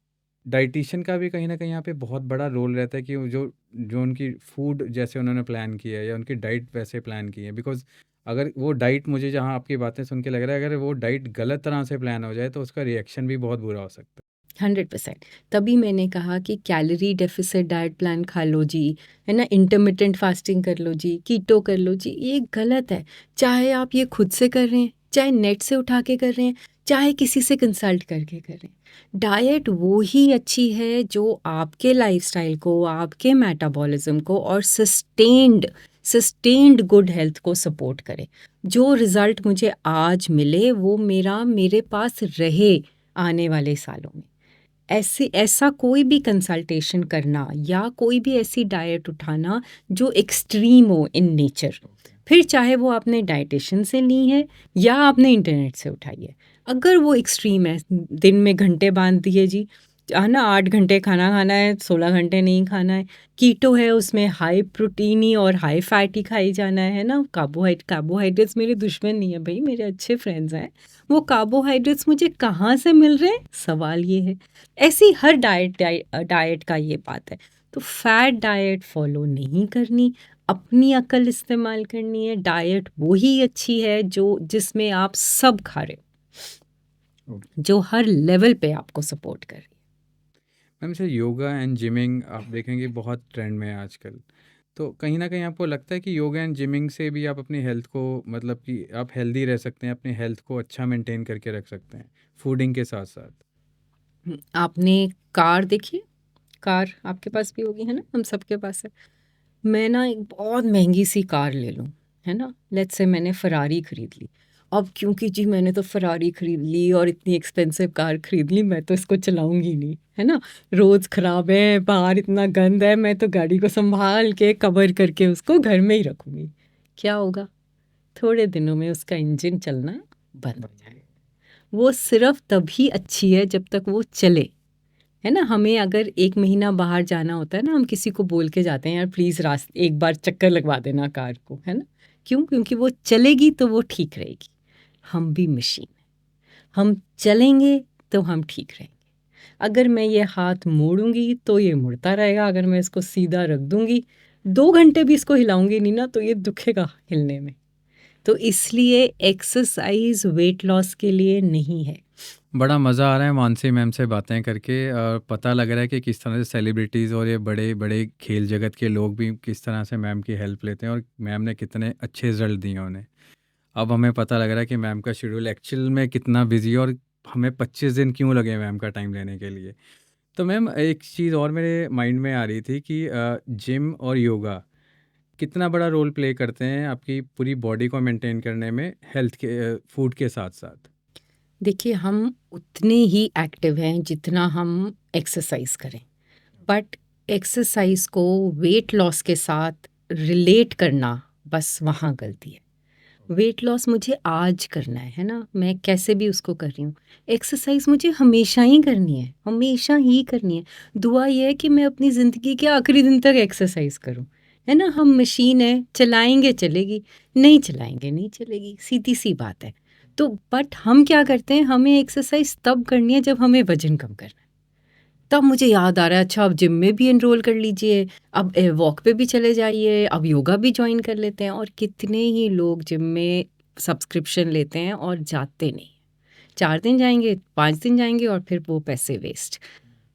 डाइटिशियन का भी कहीं न कहीं यहाँ पे बहुत बड़ा रोल रहता है कि वो जो जो उनकी फूड जैसे उन्होंने प्लान किया है या उनकी डाइट वैसे प्लान की है, बिकॉज़ अगर वो डाइट, मुझे जहाँ आपकी बातें सुन के लग रहा है, अगर वो डाइट गलत तरह से प्लान हो जाए तो उसका रिएक्शन भी बहुत बुरा हो सकता 100%। तभी मैंने कहा कि कैलोरी डेफिसिट डाइट प्लान खा लो जी, है ना? इंटरमिटेंट फास्टिंग कर लो जी, कीटो कर लो जी, ये गलत है। चाहे आप ये खुद से कर रहे हैं, चाहे नेट से उठा के कर रहे हैं, चाहे किसी से कंसल्ट करके कर रहे हैं। डाइट वो ही अच्छी है जो आपके लाइफ़स्टाइल को, आपके मेटाबॉलिज़्म को और सस्टेन्ड सस्टेन्ड गुड हेल्थ को सपोर्ट करे। जो रिज़ल्ट मुझे आज मिले वो मेरे पास रहे आने वाले सालों में। ऐसा कोई भी कंसल्टेशन करना या कोई भी ऐसी डाइट उठाना जो एक्सट्रीम हो इन नेचर, फिर चाहे वो आपने डाइटिशियन से ली है या आपने इंटरनेट से उठाई है, अगर वो एक्सट्रीम है, दिन में घंटे बांध दिए जी, है ना, 8 घंटे खाना खाना है, 16 घंटे नहीं खाना है, कीटो है उसमें हाई प्रोटीनी और हाई फैट ही खाई जाना है ना, कार्बोहाइड्रेट्स मेरे दुश्मन नहीं है भाई, मेरे अच्छे फ्रेंड्स हैं। वो कार्बोहाइड्रेट्स मुझे कहाँ से मिल रहे हैं, सवाल ये है। ऐसी हर डाइट का ये बात है। तो फैट डाइट फॉलो नहीं करनी, अपनी अकल इस्तेमाल करनी है। डाइट वो ही अच्छी है जिसमें आप सब खा रहे हो, जो हर लेवल पे आपको सपोर्ट करे। मैम से योगा एंड जिमिंग आप देखेंगे बहुत ट्रेंड में है आजकल, तो कहीं ना कहीं आपको लगता है कि योगा एंड जिमिंग से भी आप अपनी हेल्थ को, मतलब कि आप हेल्दी रह सकते हैं, अपनी हेल्थ को अच्छा मेंटेन करके रख सकते हैं फूडिंग के साथ साथ? आपने कार देखी है? कार आपके पास भी होगी, है ना, हम सबके पास है। मैं ना एक बहुत महंगी सी कार ले लूँ, है ना, लेट्स से मैंने फरारी खरीद ली। अब क्योंकि जी मैंने तो फरारी खरीद ली और इतनी एक्सपेंसिव कार खरीद ली, मैं तो इसको चलाऊंगी नहीं, है ना, रोज़ ख़राब है, बाहर इतना गंद है, मैं तो गाड़ी को संभाल के कवर करके उसको घर में ही रखूँगी। क्या होगा, थोड़े दिनों में उसका इंजन चलना बंद हो जाएगा। वो सिर्फ तभी अच्छी है जब तक वो चले, है ना। हमें अगर 1 महीना बाहर जाना होता है ना, हम किसी को बोल के जाते हैं यार प्लीज़ रास्ते एक बार चक्कर लगवा देना कार को, है ना। क्यों? क्योंकि वो चलेगी तो वो ठीक रहेगी। हम भी मशीन हैं, हम चलेंगे तो हम ठीक रहेंगे। अगर मैं ये हाथ मोड़ूंगी तो ये मुड़ता रहेगा, अगर मैं इसको सीधा रख दूंगी 2 घंटे भी इसको हिलाऊंगी नहीं ना तो ये दुखेगा हिलने में। तो इसलिए एक्सरसाइज वेट लॉस के लिए नहीं है। बड़ा मज़ा आ रहा है मानसी मैम से बातें करके, और पता लग रहा है कि किस तरह से सेलिब्रिटीज़ और ये बड़े बड़े खेल जगत के लोग भी किस तरह से मैम की हेल्प लेते हैं और मैम ने कितने अच्छे रिजल्ट दिए उन्हें। अब हमें पता लग रहा है कि मैम का शेड्यूल एक्चुअल में कितना बिजी है और हमें 25 दिन क्यों लगे मैम का टाइम लेने के लिए। तो मैम एक चीज़ और मेरे माइंड में आ रही थी कि जिम और योगा कितना बड़ा रोल प्ले करते हैं आपकी पूरी बॉडी को मेंटेन करने में, हेल्थ के फूड के साथ साथ? देखिए हम उतने ही एक्टिव हैं जितना हम एक्सरसाइज करें, बट एक्सरसाइज को वेट लॉस के साथ रिलेट करना, बस वहाँ गलती है। वेट लॉस मुझे आज करना है ना, मैं कैसे भी उसको कर रही हूँ। एक्सरसाइज मुझे हमेशा ही करनी है, हमेशा ही करनी है। दुआ ये है कि मैं अपनी ज़िंदगी के आखिरी दिन तक एक्सरसाइज करूँ, है ना। हम मशीन है, चलाएंगे चलेगी, नहीं चलाएंगे नहीं चलेगी, सीधी सी बात है। तो बट हम क्या करते हैं, हमें एक्सरसाइज तब करनी है जब हमें वजन कम करना है। तब मुझे याद आ रहा है, अच्छा अब जिम में भी एनरोल कर लीजिए, अब वॉक पे भी चले जाइए, अब योगा भी ज्वाइन कर लेते हैं। और कितने ही लोग जिम में सब्सक्रिप्शन लेते हैं और जाते नहीं, 4 दिन जाएंगे, 5 दिन जाएंगे और फिर वो पैसे वेस्ट।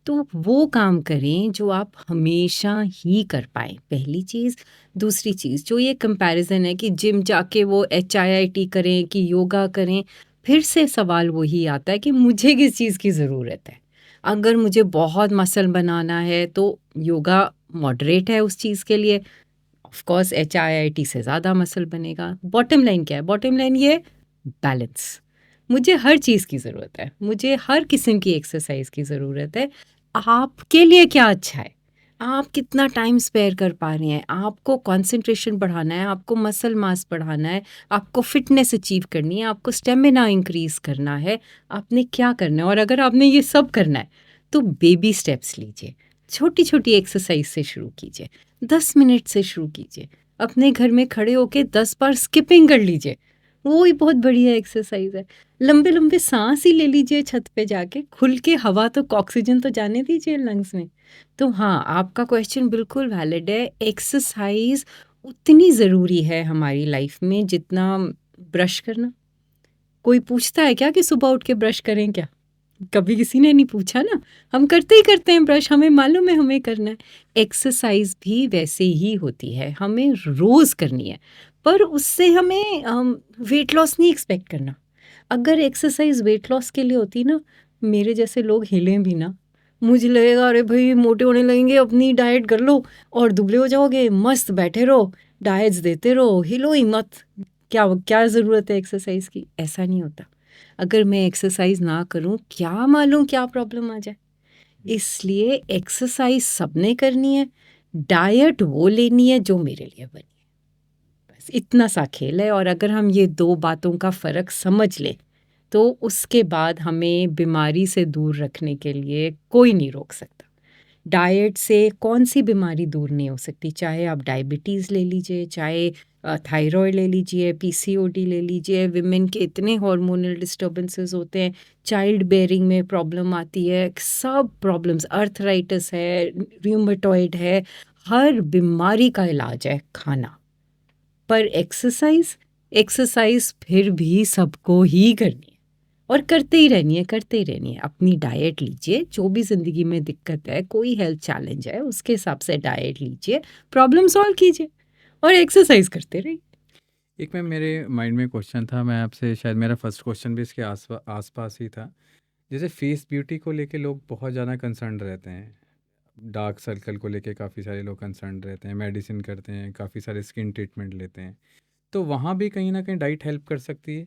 तो वो काम करें जो आप हमेशा ही कर पाएँ, पहली चीज़। दूसरी चीज़, जो ये कंपैरिज़न है कि जिम जाके वो HIIT करें कि योगा करें, फिर से सवाल वही आता है कि मुझे किस चीज़ की ज़रूरत है। अगर मुझे बहुत मसल बनाना है तो योगा मॉडरेट है उस चीज़ के लिए। ऑफ कोर्स HIIT से ज़्यादा मसल बनेगा। बॉटम लाइन क्या है? बॉटम लाइन ये, बैलेंस। मुझे हर चीज़ की ज़रूरत है, मुझे हर किस्म की एक्सरसाइज की ज़रूरत है। आपके लिए क्या अच्छा है, आप कितना टाइम स्पेयर कर पा रहे हैं, आपको कंसंट्रेशन बढ़ाना है, आपको मसल मास बढ़ाना है, आपको फिटनेस अचीव करनी है, आपको स्टेमिना इंक्रीज करना है, आपने क्या करना है। और अगर आपने ये सब करना है तो बेबी स्टेप्स लीजिए, छोटी छोटी एक्सरसाइज से शुरू कीजिए, 10 मिनट से शुरू कीजिए। अपने घर में खड़े होके 10 बार स्किपिंग कर लीजिए, वो ही बहुत बढ़िया एक्सरसाइज है। लंबे लंबे सांस ही ले लीजिए छत पे जाके, खुल के हवा तो, ऑक्सीजन तो जाने दीजिए लंग्स में। तो हाँ, आपका क्वेश्चन बिल्कुल वैलिड है। एक्सरसाइज उतनी ज़रूरी है हमारी लाइफ में जितना ब्रश करना। कोई पूछता है क्या कि सुबह उठ के ब्रश करें क्या? कभी किसी ने नहीं पूछा ना। हम करते ही करते हैं ब्रश, हमें मालूम है हमें करना है। एक्सरसाइज भी वैसे ही होती है, हमें रोज़ करनी है, पर उससे हमें वेट लॉस नहीं एक्सपेक्ट करना। अगर एक्सरसाइज वेट लॉस के लिए होती ना, मेरे जैसे लोग हिलें भी ना, मुझे लगेगा अरे भाई मोटे होने लगेंगे, अपनी डाइट कर लो और दुबले हो जाओगे, मस्त बैठे रहो, डाइट्स देते रहो, हिलो ही मत, क्या क्या ज़रूरत है एक्सरसाइज की? ऐसा नहीं होता। अगर मैं एक्सरसाइज ना करूं, क्या मालूम क्या प्रॉब्लम आ जाए। इसलिए एक्सरसाइज सबने करनी है, डाइट वो लेनी है जो मेरे लिए बनी है। बस इतना सा खेल है, और अगर हम ये दो बातों का फ़र्क समझ लें तो उसके बाद हमें बीमारी से दूर रखने के लिए कोई नहीं रोक सकता। डाइट से कौन सी बीमारी दूर नहीं हो सकती, चाहे आप डायबिटीज़ ले लीजिए, चाहे थायराइड ले लीजिए, पीसीओडी ले लीजिए, विमेन के इतने हार्मोनल डिस्टर्बेंसेस होते हैं, चाइल्ड बेयरिंग में प्रॉब्लम आती है, सब प्रॉब्लम्स, अर्थराइटिस है, रूमेटॉइड है, हर बीमारी का इलाज है खाना। पर एक्सरसाइज, एक्सरसाइज फिर भी सबको ही करनी है, और करते ही रहनी है, करते ही रहनी है। अपनी डाइट लीजिए, जो भी ज़िंदगी में दिक्कत है, कोई हेल्थ चैलेंज है, उसके हिसाब से डाइट लीजिए, प्रॉब्लम सॉल्व कीजिए और एक्सरसाइज करते रहिए। एक मैं मेरे माइंड में क्वेश्चन था, मैं आपसे, शायद मेरा फर्स्ट क्वेश्चन भी इसके आसपास ही था। जैसे फेस ब्यूटी को लेके लोग बहुत ज़्यादा कंसर्न रहते हैं, डार्क सर्कल को लेके काफ़ी सारे लोग कंसर्न रहते हैं, मेडिसिन करते हैं, काफ़ी सारे स्किन ट्रीटमेंट लेते हैं, तो वहाँ भी कहीं ना कहीं डाइट हेल्प कर सकती है?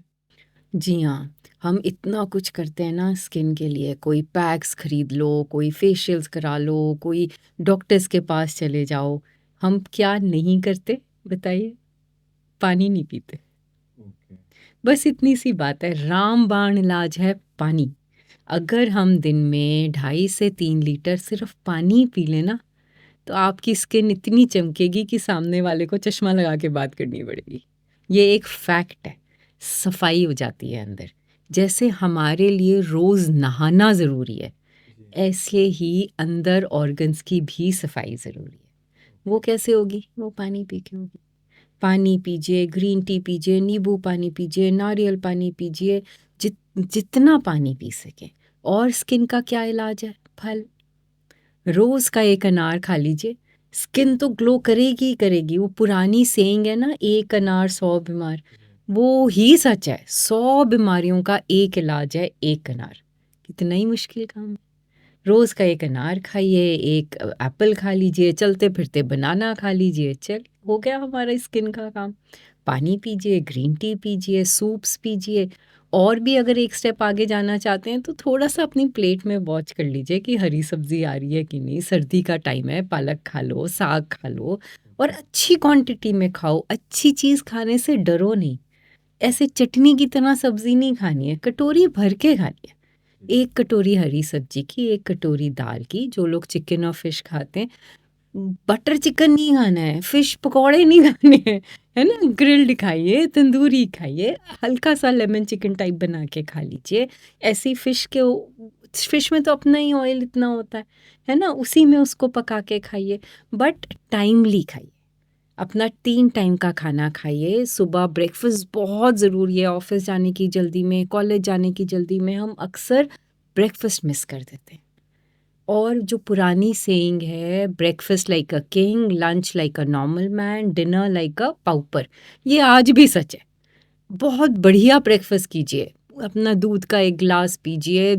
जी हाँ, हम इतना कुछ करते हैं ना स्किन के लिए, कोई पैक्स खरीद लो, कोई फेशियल्स करा लो, कोई डॉक्टर्स के पास चले जाओ। हम क्या नहीं करते बताइए? पानी नहीं पीते। ओके। बस इतनी सी बात है, रामबाण इलाज है पानी। अगर हम दिन में 2.5 से 3 लीटर सिर्फ पानी पी लेना, तो आपकी स्किन इतनी चमकेगी कि सामने वाले को चश्मा लगा के बात करनी पड़ेगी। ये एक फैक्ट है। सफाई हो जाती है अंदर। जैसे हमारे लिए रोज़ नहाना ज़रूरी है, जी। ऐसे ही अंदर ऑर्गन्स की भी सफाई ज़रूरी है। वो कैसे होगी? वो पानी पी के होगी। पानी पीजिए, ग्रीन टी पीजिए, नींबू पानी पीजिए, नारियल पानी पीजिए, जितना पानी पी सकें। और स्किन का क्या इलाज है? फल। रोज़ का एक अनार खा लीजिए, स्किन तो ग्लो करेगी ही करेगी। वो पुरानी सेइंग है ना, एक अनार 100 बीमार, वो ही सच है। 100 बीमारियों का एक इलाज है एक अनार। कितना ही मुश्किल काम है। रोज़ का एक अनार खाइए, एक एप्पल खा लीजिए, चलते फिरते बनाना खा लीजिए, चल हो गया हमारा स्किन का काम। पानी पीजिए, ग्रीन टी पीजिए, सूप्स पीजिए। और भी अगर एक स्टेप आगे जाना चाहते हैं तो थोड़ा-सा अपनी प्लेट में वॉच कर लीजिए कि हरी सब्ज़ी आ रही है कि नहीं। सर्दी का टाइम है, पालक खा लो, साग खा लो, और अच्छी क्वांटिटी में खाओ। अच्छी चीज़ खाने से डरो नहीं। ऐसे चटनी की तरह सब्ज़ी नहीं खानी है, कटोरी भर के खानी है। 1 कटोरी हरी सब्जी की, 1 कटोरी दाल की, जो लोग चिकन और फिश खाते हैं, बटर चिकन नहीं खाना है, फिश पकौड़े नहीं खाने हैं, है ना? ग्रिल्ड खाइए, तंदूरी खाइए, हल्का-सा लेमन चिकन टाइप बना के खा लीजिए। ऐसी फिश में तो अपना ही ऑयल इतना होता है ना? उसी में उसको पका के खाइए, बट टाइमली खाइए। अपना 3 टाइम का खाना खाइए। सुबह ब्रेकफ़ास्ट बहुत ज़रूरी है। ऑफ़िस जाने की जल्दी में, कॉलेज जाने की जल्दी में हम अक्सर ब्रेकफ़ास्ट मिस कर देते हैं। और जो पुरानी सेइंग है, breakfast like a king, lunch like a normal man, dinner like a pauper, ये आज भी सच है। बहुत बढ़िया ब्रेकफ़ास्ट कीजिए। अपना दूध का 1 ग्लास पीजिए,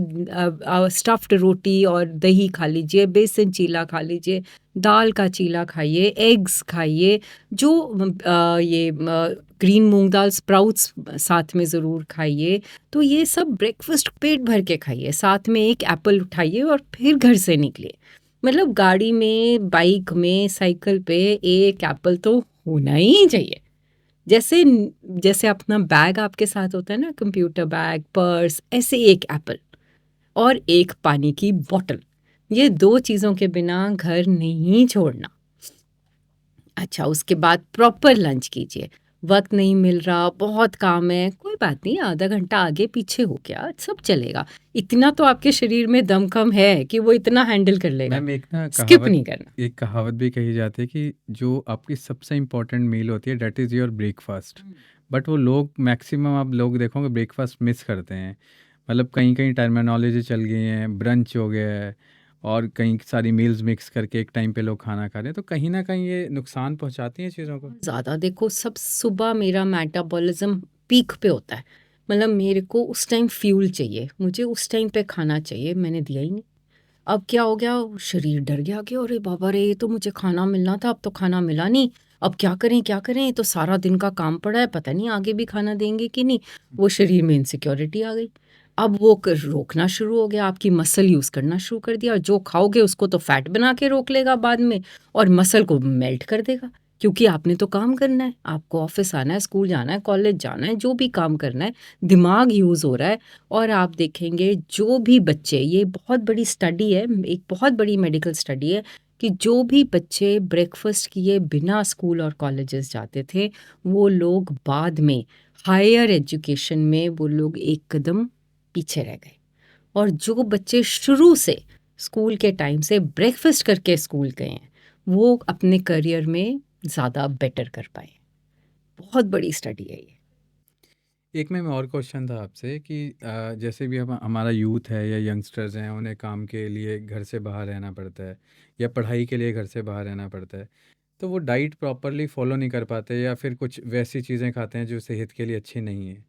स्टफ़्ड रोटी और दही खा लीजिए, बेसन चीला खा लीजिए, दाल का चीला खाइए, एग्स खाइए, जो ये ग्रीन मूँग दाल स्प्राउट्स साथ में ज़रूर खाइए। तो ये सब ब्रेकफ़ास्ट पेट भर के खाइए, साथ में 1 एप्पल उठाइए और फिर घर से निकलिए। मतलब गाड़ी में, बाइक में, साइकिल पे 1 एप्पल तो होना ही चाहिए। जैसे जैसे अपना बैग आपके साथ होता है ना, कंप्यूटर बैग, पर्स, ऐसे 1 एप्पल और 1 पानी की बॉटल। ये 2 चीज़ों के बिना घर नहीं छोड़ना। अच्छा, उसके बाद प्रॉपर लंच कीजिए। वक़्त नहीं मिल रहा, बहुत काम है, कोई बात नहीं, आधा घंटा आगे पीछे हो गया, सब चलेगा। इतना तो आपके शरीर में दम-खम है कि वो इतना हैंडल कर लेगा। मैम, एक ना स्किप कहावत नहीं करना। एक कहावत भी कही जाती है कि जो आपकी सबसे इम्पोर्टेंट मील होती है, that is your breakfast. But वो लोग, मैक्सिमम आप लोग देखोगे, ब्रेकफास्ट मिस करते हैं। मतलब कहीं कहीं टर्मिनोलॉजी चल गई है, ब्रंच हो गया है, और कई सारी मील्स मिक्स करके एक टाइम पे लोग खाना खा रहे हैं, तो कहीं ना कहीं ये नुकसान पहुंचाती हैं चीज़ों को। ज़्यादा देखो, सब सुबह मेरा मेटाबॉलिज्म पीक पे होता है। मतलब मेरे को उस टाइम फ्यूल चाहिए, मुझे उस टाइम पे खाना चाहिए, मैंने दिया ही नहीं। अब क्या हो गया, शरीर डर गया कि अरे बाबा रे, ये तो मुझे खाना मिलना था, अब तो खाना मिला नहीं। अब क्या करें क्या करें, ये तो सारा दिन का काम पड़ा है, पता नहीं आगे भी खाना देंगे कि नहीं। वो शरीर में इनसिक्योरिटी आ गई। अब वो रोकना शुरू हो गया, आपकी मसल यूज़ करना शुरू कर दिया, और जो खाओगे उसको तो फैट बना के रोक लेगा बाद में, और मसल को मेल्ट कर देगा। क्योंकि आपने तो काम करना है, आपको ऑफिस आना है, स्कूल जाना है, कॉलेज जाना है, जो भी काम करना है, दिमाग यूज़ हो रहा है। और आप देखेंगे जो भी बच्चे, ये बहुत बड़ी स्टडी है, एक बहुत बड़ी मेडिकल स्टडी है, कि जो भी बच्चे ब्रेकफास्ट किए बिना स्कूल और कॉलेजेस जाते थे, वो लोग बाद में हायर एजुकेशन में वो लोग एक कदम पीछे रह गए। और जो बच्चे शुरू से स्कूल के टाइम से ब्रेकफास्ट करके स्कूल गए हैं, वो अपने करियर में ज़्यादा बेटर कर पाए। बहुत बड़ी स्टडी है ये। एक में और क्वेश्चन था आपसे कि जैसे भी हम हमारा यूथ है या यंगस्टर्स हैं, उन्हें काम के लिए घर से बाहर रहना पड़ता है या पढ़ाई के लिए घर से बाहर रहना पड़ता है, तो वो डाइट प्रॉपरली फॉलो नहीं कर पाते या फिर कुछ वैसी चीज़ें खाते हैं जो सेहत के लिए अच्छी नहीं है।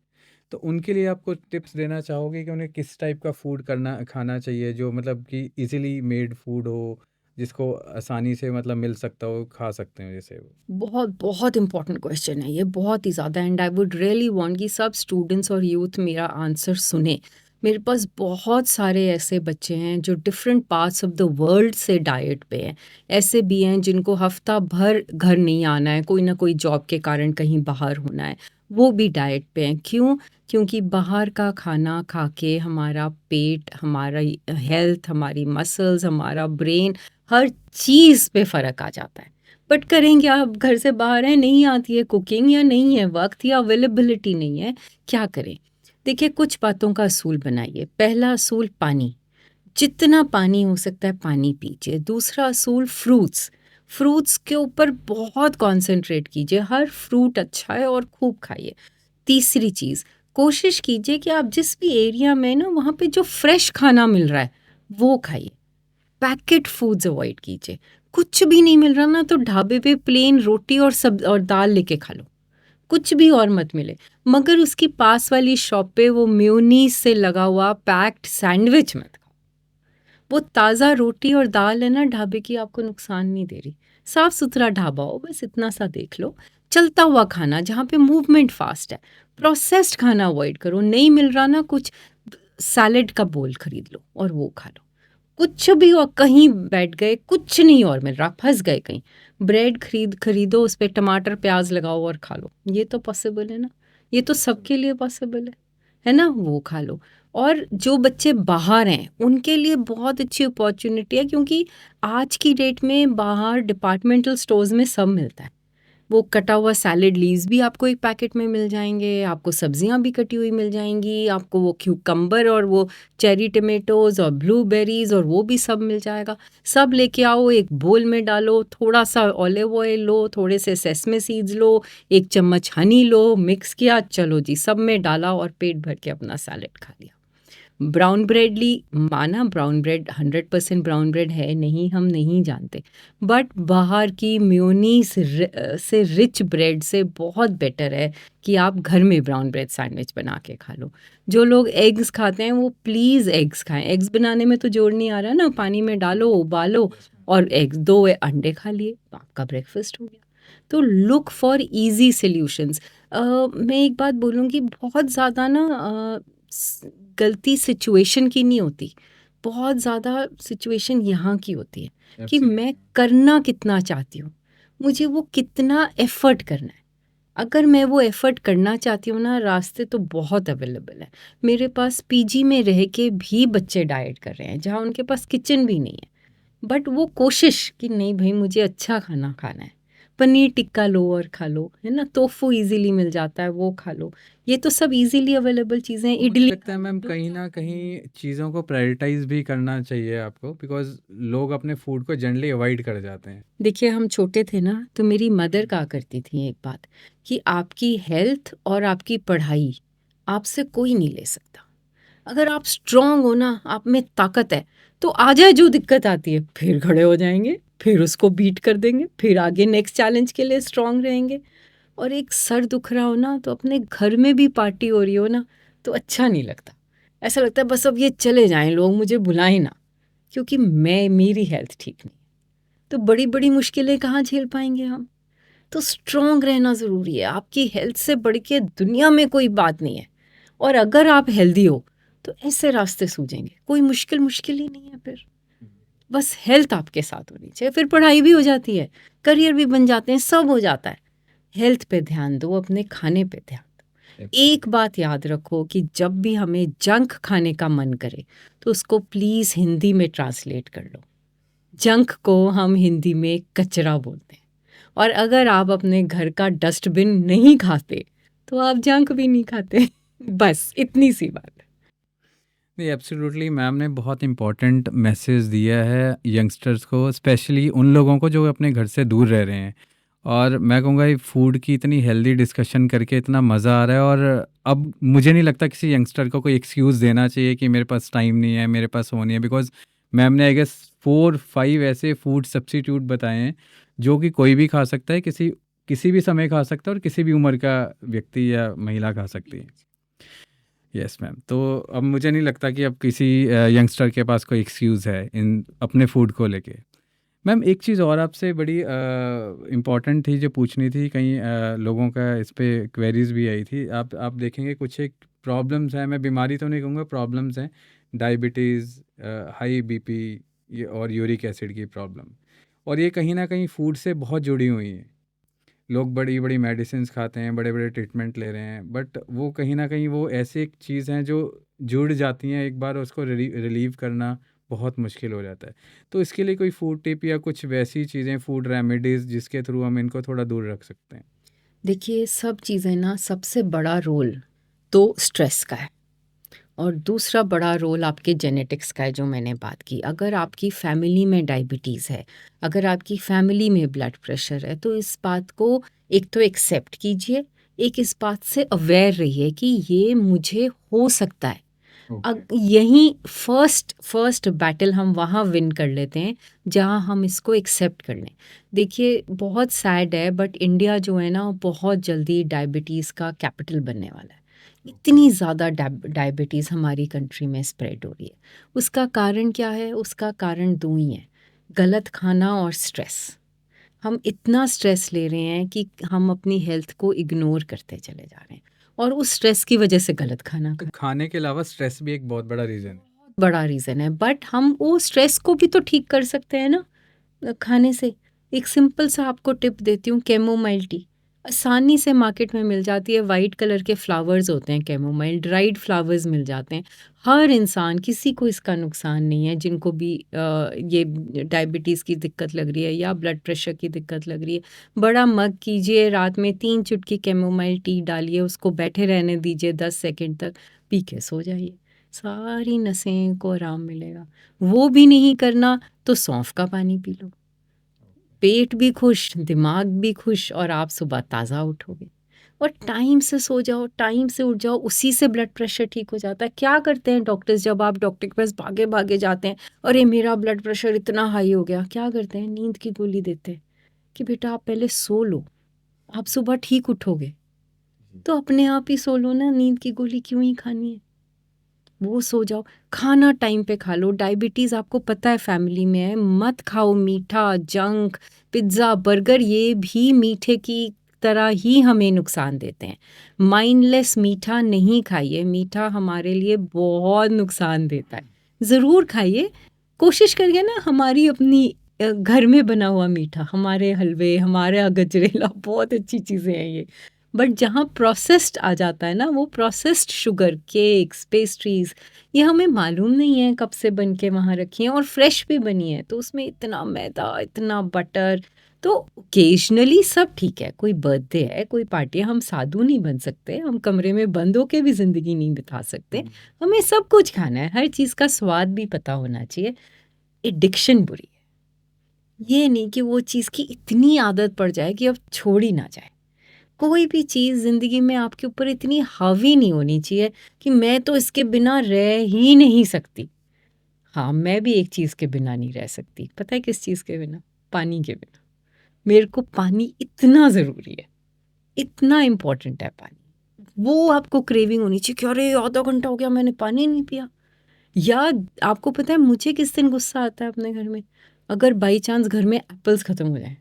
तो उनके लिए आप कुछ टिप्स देना चाहोगे कि उन्हें किस टाइप का फूड करना खाना चाहिए जो मतलब कि इजीली मेड फूड हो, जिसको आसानी से मतलब मिल सकता हो, खा सकते हो जैसे वो? बहुत बहुत इम्पोर्टेंट क्वेश्चन है ये, बहुत ही ज़्यादा। And I would really want कि सब स्टूडेंट्स और यूथ मेरा आंसर सुने। मेरे पास बहुत सारे ऐसे बच्चे हैं जो different parts of the world से डाइट पे हैं। ऐसे भी हैं जिनको हफ्ता भर घर नहीं आना है, कोई ना कोई जॉब के कारण कहीं बाहर होना है, वो भी डाइट पे हैं। क्यों? क्योंकि बाहर का खाना खा के हमारा पेट, हमारा हेल्थ, हमारी मसल्स, हमारा ब्रेन, हर चीज़ पे फ़र्क आ जाता है। बट करेंगे, आप घर से बाहर हैं, नहीं आती है कुकिंग, या नहीं है वक्त, या अवेलेबिलिटी नहीं है, क्या करें? देखिए, कुछ बातों का असूल बनाइए। पहला असूल, पानी। जितना पानी हो सकता है पानी पीजिए। दूसरा असूल, फ्रूट्स। फ्रूट्स के ऊपर बहुत कॉन्सेंट्रेट कीजिए, हर फ्रूट अच्छा है और खूब खाइए। तीसरी चीज़, कोशिश कीजिए कि आप जिस भी एरिया में ना, वहाँ पे जो फ्रेश खाना मिल रहा है वो खाइए। पैकेट फूड्स अवॉइड कीजिए। कुछ भी नहीं मिल रहा ना, तो ढाबे पे प्लेन रोटी और सब और दाल लेके खा लो, कुछ भी और मत मिले। मगर उसकी पास वाली शॉप पे वो मेयोनीज से लगा हुआ पैक्ड सैंडविच मत खाओ। वो ताज़ा रोटी और दाल है ना ढाबे की, आपको नुकसान नहीं दे रही। साफ सुथरा ढाबा हो, बस इतना सा देख लो। चलता हुआ खाना जहाँ पे मूवमेंट फास्ट है। प्रोसेस्ड खाना अवॉइड करो। नहीं मिल रहा ना कुछ, सैलेड का बोल खरीद लो और वो खा लो। कुछ भी, और कहीं बैठ गए, कुछ नहीं और मिल रहा, फंस गए कहीं, ब्रेड खरीदो, उस पे टमाटर प्याज लगाओ और खा लो। ये तो पॉसिबल है ना, ये तो सबके लिए पॉसिबल है ना, वो खा लो। और जो बच्चे बाहर हैं उनके लिए बहुत अच्छी अपॉर्चुनिटी है, क्योंकि आज की डेट में बाहर डिपार्टमेंटल स्टोर्स में सब मिलता है। वो कटा हुआ सैलेड लीव्स भी आपको एक पैकेट में मिल जाएंगे, आपको सब्जियां भी कटी हुई मिल जाएंगी, आपको वो क्यूकम्बर और वो चेरी टमेटोज और ब्लूबेरीज और वो भी सब मिल जाएगा। सब लेके आओ, एक बोल में डालो, थोड़ा सा ऑलिव ऑयल लो, थोड़े से सेसमे सीड्स लो, एक चम्मच हनी लो, मिक्स किया, चलो जी, सब में डाला और पेट भर के अपना सैलेड खा लिया। ब्राउन ब्रेड ली, माना ब्राउन ब्रेड 100% ब्राउन ब्रेड है नहीं, हम नहीं जानते, बट बाहर की मेयोनीज से रिच ब्रेड से बहुत बेटर है कि आप घर में ब्राउन ब्रेड सैंडविच बना के खा लो। जो लोग एग्स खाते हैं वो प्लीज़ एग्स खाएं। एग्स बनाने में तो जोर नहीं आ रहा ना, पानी में डालो, उबालो और एग्स, 2 अंडे खा लिए, तो आपका ब्रेकफास्ट हो गया। तो लुक फॉर इजी सॉल्यूशंस। मैं एक बात बोलूँगी, बहुत ज़्यादा ना गलती सिचुएशन की नहीं होती, बहुत ज़्यादा सिचुएशन यहाँ की होती है कि मैं करना कितना चाहती हूँ, मुझे वो कितना एफ़र्ट करना है। अगर मैं वो एफ़र्ट करना चाहती हूँ ना, रास्ते तो बहुत अवेलेबल है। मेरे पास पीजी में रह के भी बच्चे डाइट कर रहे हैं, जहाँ उनके पास किचन भी नहीं है, बट वो कोशिश कि नहीं भाई मुझे अच्छा खाना खाना है। पनीर टिक्का लो और खा लो, है ना, टोफू इजीली मिल जाता है, वो खा लो। ये तो सब इजीली अवेलेबल चीज़ें हैं। मुझे इडली लगता है मैम कहीं ना कहीं चीज़ों को प्रायोरिटाइज भी करना चाहिए आपको, बिकॉज लोग अपने फूड को जनरली अवॉइड कर जाते हैं। देखिए, हम छोटे थे ना, तो मेरी मदर कहा करती थी एक बात, कि आपकी हेल्थ और आपकी पढ़ाई आपसे कोई नहीं ले सकता। अगर आप स्ट्रांग हो ना, आप में ताकत है, तो आ जाए जो दिक्कत आती है, फिर खड़े हो जाएंगे, फिर उसको बीट कर देंगे, फिर आगे नेक्स्ट चैलेंज के लिए स्ट्रांग रहेंगे। और एक सर दुख रहा हो ना, तो अपने घर में भी पार्टी हो रही हो ना, तो अच्छा नहीं लगता। ऐसा लगता है बस अब ये चले जाएं लोग, मुझे बुलाएं ना, क्योंकि मेरी हेल्थ ठीक नहीं। तो बड़ी बड़ी मुश्किलें कहाँ झेल पाएंगे हम। तो स्ट्रॉन्ग रहना ज़रूरी है। आपकी हेल्थ से बढ़ के दुनिया में कोई बात नहीं है। और अगर आप हेल्दी हो तो ऐसे रास्ते सूझेंगे, कोई मुश्किल ही नहीं है फिर। बस हेल्थ आपके साथ होनी चाहिए, फिर पढ़ाई भी हो जाती है, करियर भी बन जाते हैं, सब हो जाता है। हेल्थ पे ध्यान दो, अपने खाने पे ध्यान दो। एक बात याद रखो कि जब भी हमें जंक खाने का मन करे तो उसको प्लीज़ हिंदी में ट्रांसलेट कर लो। जंक को हम हिंदी में कचरा बोलते हैं। और अगर आप अपने घर का डस्टबिन नहीं खाते तो आप जंक भी नहीं खाते। बस इतनी सी बात है। नहीं, एब्सोल्युटली मैम ने बहुत इम्पोर्टेंट मैसेज दिया है यंगस्टर्स को, स्पेशली उन लोगों को जो अपने घर से दूर रह रहे हैं। और मैं कहूँगा ये फूड की इतनी हेल्दी डिस्कशन करके इतना मज़ा आ रहा है, और अब मुझे नहीं लगता किसी यंगस्टर को कोई एक्सक्यूज़ देना चाहिए कि मेरे पास टाइम नहीं है, मेरे पास वो नहीं है, बिकॉज मैम ने आई गेस 4-5 ऐसे फूड सब्स्टिट्यूट बताए हैं जो कि कोई भी खा सकता है, किसी किसी भी समय खा सकता है, और किसी भी उम्र का व्यक्ति या महिला खा सकती है। Yes ma'am. तो अब मुझे नहीं लगता कि अब किसी यंगस्टर के पास कोई एक्सक्यूज़ है इन अपने फूड को लेके। मैम एक चीज़ और आपसे बड़ी इम्पॉर्टेंट थी जो पूछनी थी, कई लोगों का इस पे क्वेरीज भी आई थी। आप देखेंगे कुछ एक प्रॉब्लम्स हैं, मैं बीमारी तो नहीं कहूँगा, प्रॉब्लम्स हैं, डायबिटीज़, हाई बीपी, ये और यूरिक एसिड की प्रॉब्लम, और ये कहीं ना कहीं फूड से बहुत जुड़ी हुई हैं। लोग बड़ी बड़ी मेडिसिन खाते हैं, बड़े बड़े ट्रीटमेंट ले रहे हैं, बट वो कहीं ना कहीं वो ऐसी एक चीज़ हैं जो जुड़ जाती हैं, एक बार उसको रिलीव करना बहुत मुश्किल हो जाता है। तो इसके लिए कोई फूड टिप या कुछ वैसी चीज़ें, फूड रेमेडीज़ जिसके थ्रू हम इनको थोड़ा दूर रख सकते हैं? देखिए सब चीज़ें ना, सबसे बड़ा रोल तो स्ट्रेस का है और दूसरा बड़ा रोल आपके जेनेटिक्स का है, जो मैंने बात की। अगर आपकी फैमिली में डायबिटीज़ है, अगर आपकी फैमिली में ब्लड प्रेशर है, तो इस बात को एक तो एक्सेप्ट कीजिए, एक इस बात से अवेयर रहिए कि ये मुझे हो सकता है। यहीं फर्स्ट बैटल हम वहाँ विन कर लेते हैं जहाँ हम इसको एक्सेप्ट कर लें। देखिए बहुत सैड है, बट इंडिया जो है ना, बहुत जल्दी डायबिटीज़ का कैपिटल बनने वाला है। इतनी ज़्यादा डायबिटीज़ हमारी कंट्री में स्प्रेड हो रही है। उसका कारण क्या है? उसका कारण दो ही हैं, गलत खाना और स्ट्रेस। हम इतना स्ट्रेस ले रहे हैं कि हम अपनी हेल्थ को इग्नोर करते चले जा रहे हैं, और उस स्ट्रेस की वजह से गलत खाना तो खा खाने के अलावा स्ट्रेस भी एक बहुत बड़ा रीज़न है। बड़ा रीज़न है। बट हम वो स्ट्रेस को भी तो ठीक कर सकते हैं ना, खाने से। एक सिंपल सा आपको टिप देती हूँ, कैमोमाइल टी आसानी से मार्केट में मिल जाती है। वाइट कलर के फ्लावर्स होते हैं कैमोमाइल, ड्राइड फ्लावर्स मिल जाते हैं। हर इंसान, किसी को इसका नुकसान नहीं है, जिनको भी ये डायबिटीज़ की दिक्कत लग रही है या ब्लड प्रेशर की दिक्कत लग रही है। बड़ा मग कीजिए, रात में 3 चुटकी कैमोमाइल टी डालिए, उसको बैठे रहने दीजिए 10 सेकंड तक, पी के सो जाइए। सारी नसें को आराम मिलेगा। वो भी नहीं करना तो सौंफ का पानी पी लो, पेट भी खुश, दिमाग भी खुश, और आप सुबह ताज़ा उठोगे। और टाइम से सो जाओ, टाइम से उठ जाओ, उसी से ब्लड प्रेशर ठीक हो जाता है। क्या करते हैं डॉक्टर्स, जब आप डॉक्टर के पास भागे भागे जाते हैं, अरे मेरा ब्लड प्रेशर इतना हाई हो गया, क्या करते हैं? नींद की गोली देते हैं कि बेटा आप पहले सो लो, आप सुबह ठीक उठोगे। तो अपने आप ही सो लो ना, नींद की गोली क्यों ही खानी है? वो सो जाओ। खाना टाइम पे खा लो। डायबिटीज़ आपको पता है फैमिली में है, मत खाओ मीठा, जंक, पिज़्ज़ा, बर्गर, ये भी मीठे की तरह ही हमें नुकसान देते हैं। माइंडलेस मीठा नहीं खाइए, मीठा हमारे लिए बहुत नुकसान देता है। ज़रूर खाइए, कोशिश करिए ना, हमारी अपनी घर में बना हुआ मीठा, हमारे हलवे, हमारा गजरेला, बहुत अच्छी चीज़ें हैं ये। बट जहाँ प्रोसेस्ड आ जाता है ना, वो प्रोसेस्ड शुगर, केक्स, पेस्ट्रीज़, ये हमें मालूम नहीं है कब से बन के वहाँ रखी हैं, और फ्रेश भी बनी है, तो उसमें इतना मैदा, इतना बटर। तो ओकेजनली सब ठीक है, कोई बर्थडे है, कोई पार्टी है, हम साधु नहीं बन सकते, हम कमरे में बंद होके भी ज़िंदगी नहीं बिता सकते। हमें सब कुछ खाना है, हर चीज़ का स्वाद भी पता होना चाहिए। एडिक्शन बुरी है, ये नहीं कि वो चीज़ की इतनी आदत पड़ जाए कि अब छोड़ ही ना जाए। कोई भी चीज़ ज़िंदगी में आपके ऊपर इतनी हावी नहीं होनी चाहिए कि मैं तो इसके बिना रह ही नहीं सकती। हाँ, मैं भी एक चीज़ के बिना नहीं रह सकती। पता है किस चीज़ के बिना? पानी के बिना। मेरे को पानी इतना ज़रूरी है, इतना इम्पोर्टेंट है पानी। वो आपको क्रेविंग होनी चाहिए कि अरे आधा घंटा हो गया मैंने पानी नहीं पिया। या आपको पता है मुझे किस दिन गुस्सा आता है अपने घर में? अगर बाई चांस घर में एप्पल्स ख़त्म हो जाएँ।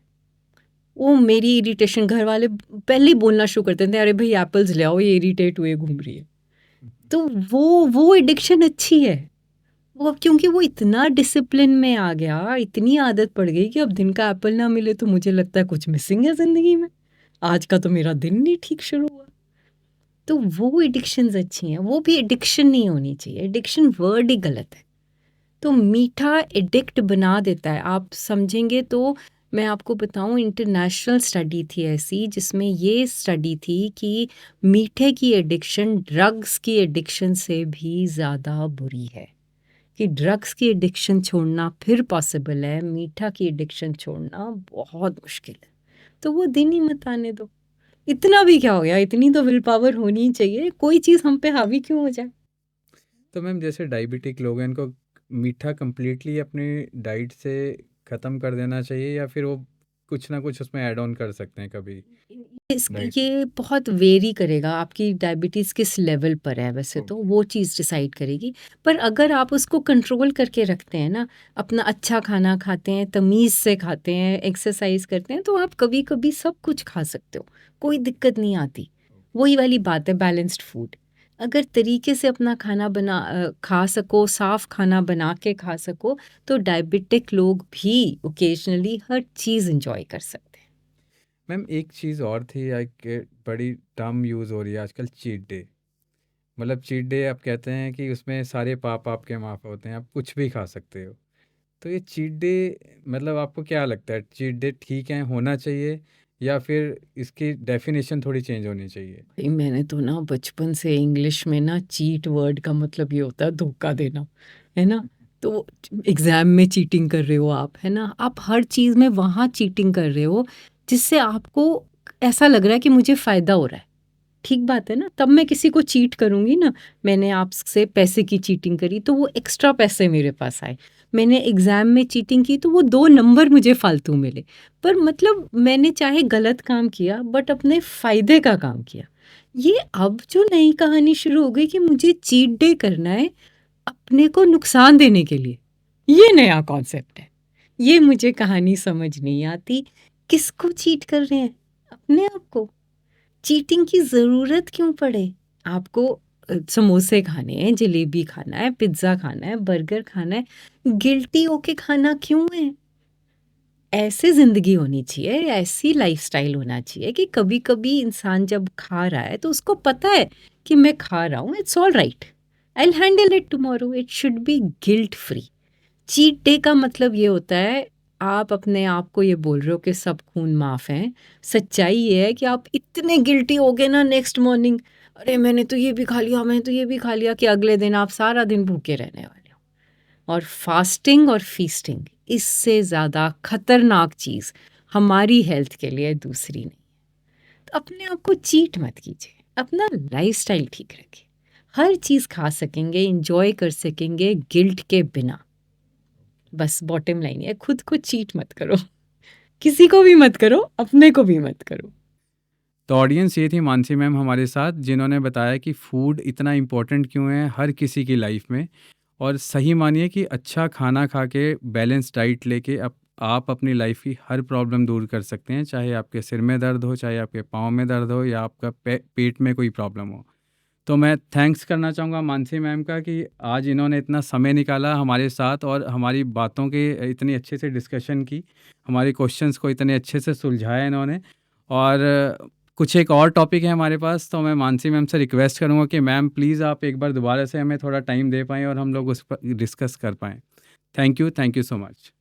वो मेरी इरिटेशन घर वाले पहले ही बोलना शुरू कर देते हैं, अरे भाई एप्पल्स ले आओ, ये इरिटेट हुए घूम रही है। तो वो एडिक्शन अच्छी है। वो अब क्योंकि वो इतना डिसिप्लिन में आ गया, इतनी आदत पड़ गई कि अब दिन का एप्पल ना मिले तो मुझे लगता है कुछ मिसिंग है ज़िंदगी में। आज का तो मेरा दिन नहीं ठीक शुरू हुआ। तो वो एडिक्शंस अच्छी हैं, वो भी एडिक्शन नहीं होनी चाहिए, एडिक्शन वर्ड ही गलत है। तो मीठा एडिक्ट बना देता है, आप समझेंगे तो मैं आपको बताऊं, इंटरनेशनल स्टडी थी ऐसी जिसमें ये स्टडी थी कि मीठे की एडिक्शन ड्रग्स की एडिक्शन से भी ज़्यादा बुरी है, कि ड्रग्स की एडिक्शन छोड़ना फिर पॉसिबल है, मीठा की एडिक्शन छोड़ना बहुत मुश्किल है। तो वो दिन ही मत आने दो। इतना भी क्या हो गया, इतनी तो विल पावर होनी ही चाहिए, कोई चीज़ हम पे हावी क्यों हो जाए। तो मैम जैसे डायबिटिक लोग हैं, इनको मीठा कंप्लीटली अपनी डाइट से ख़त्म कर देना चाहिए या फिर वो कुछ ना कुछ उसमें ऐड ऑन कर सकते हैं कभी डाइट में? ये बहुत वेरी करेगा, आपकी डायबिटीज़ किस लेवल पर है वैसे तो ओके। वो चीज़ डिसाइड करेगी। पर अगर आप उसको कंट्रोल करके रखते हैं ना, अपना अच्छा खाना खाते हैं, तमीज़ से खाते हैं, एक्सरसाइज करते हैं, तो आप कभी कभी सब कुछ खा सकते हो, कोई दिक्कत नहीं आती। वही वाली बात है बैलेंस्ड फूड। अगर तरीके से अपना खाना खा सको, साफ खाना बना के खा सको, तो डायबिटिक लोग भी ओकेजनली हर चीज़ इंजॉय कर सकते हैं। मैम एक चीज़ और थी, एक बड़ी टर्म यूज़ हो रही है आजकल, चीट डे। मतलब चीट डे आप कहते हैं कि उसमें सारे पाप आपके माफ़ होते हैं, आप कुछ भी खा सकते हो। तो ये चीट डे, मतलब आपको क्या लगता है, चीट डे ठीक है, होना चाहिए या फिर इसकी डेफिनेशन थोड़ी चेंज होनी चाहिए? भाई मैंने तो ना बचपन से इंग्लिश में ना चीट वर्ड का मतलब ये होता है धोखा देना, है ना? तो एग्ज़ाम में चीटिंग कर रहे हो आप, है ना? आप हर चीज़ में वहाँ चीटिंग कर रहे हो जिससे आपको ऐसा लग रहा है कि मुझे फ़ायदा हो रहा है। ठीक बात है ना? तब मैं किसी को चीट करूँगी ना, मैंने आपसे पैसे की चीटिंग करी तो वो एक्स्ट्रा पैसे मेरे पास आए। मैंने एग्ज़ाम में चीटिंग की तो वो 2 नंबर मुझे फ़ालतू मिले। पर मतलब मैंने चाहे गलत काम किया बट अपने फ़ायदे का काम किया। ये अब जो नई कहानी शुरू हो गई कि मुझे चीट डे करना है अपने को नुकसान देने के लिए, ये नया कॉन्सेप्ट है। ये मुझे कहानी समझ नहीं आती। किसको चीट कर रहे हैं? अपने आप को। चीटिंग की ज़रूरत क्यों पड़े? आपको समोसे खाने हैं, जलेबी खाना है, पिज़्ज़ा खाना है, बर्गर खाना है, गिल्टी होके खाना क्यों है? ऐसे ज़िंदगी होनी चाहिए, ऐसी लाइफ़स्टाइल होना चाहिए कि कभी-कभी इंसान जब खा रहा है तो उसको पता है कि मैं खा रहा हूँ, it's alright. I will handle it tomorrow, it should be guilt free. Cheat day का मतलब ये होता है, आप अपने आप को ये बोल रहे हो कि सब खून माफ़ हैं। सच्चाई ये है कि आप इतने गिल्टी होगे ना नेक्स्ट मॉर्निंग, अरे मैंने तो ये भी खा लिया, मैंने तो ये भी खा लिया, कि अगले दिन आप सारा दिन भूखे रहने वाले हो। और फास्टिंग और फीस्टिंग इससे ज़्यादा खतरनाक चीज़ हमारी हेल्थ के लिए दूसरी नहीं। तो अपने आप को चीट मत कीजिए, अपना लाइफ़स्टाइल ठीक रखिए। हर चीज़ खा सकेंगे, एन्जॉय कर सकेंगे गिल्ट के बिना। बस बॉटम लाइन है, खुद को चीट मत करो। किसी को भी मत करो, अपने को भी मत करो। तो ऑडियंस ये थी मानसी मैम हमारे साथ, जिन्होंने बताया कि फूड इतना इम्पोर्टेंट क्यों है हर किसी की लाइफ में। और सही मानिए कि अच्छा खाना खा के बैलेंस डाइट लेके आप अपनी लाइफ की हर प्रॉब्लम दूर कर सकते हैं, चाहे आपके सिर में दर्द हो, चाहे आपके पाँव में दर्द हो, या आपका पेट में कोई प्रॉब्लम हो। तो मैं थैंक्स करना चाहूँगा मानसी मैम का कि आज इन्होंने इतना समय निकाला हमारे साथ और हमारी बातों के इतनी अच्छे से डिस्कशन की, हमारे क्वेश्चंस को इतने अच्छे से सुलझाया इन्होंने। और कुछ एक और टॉपिक है हमारे पास, तो मैं मानसी मैम से रिक्वेस्ट करूँगा कि मैम प्लीज़ आप एक बार दोबारा से हमें थोड़ा टाइम दे पाएँ और हम लोग उस पर डिस्कस कर पाएँ। Thank you so much.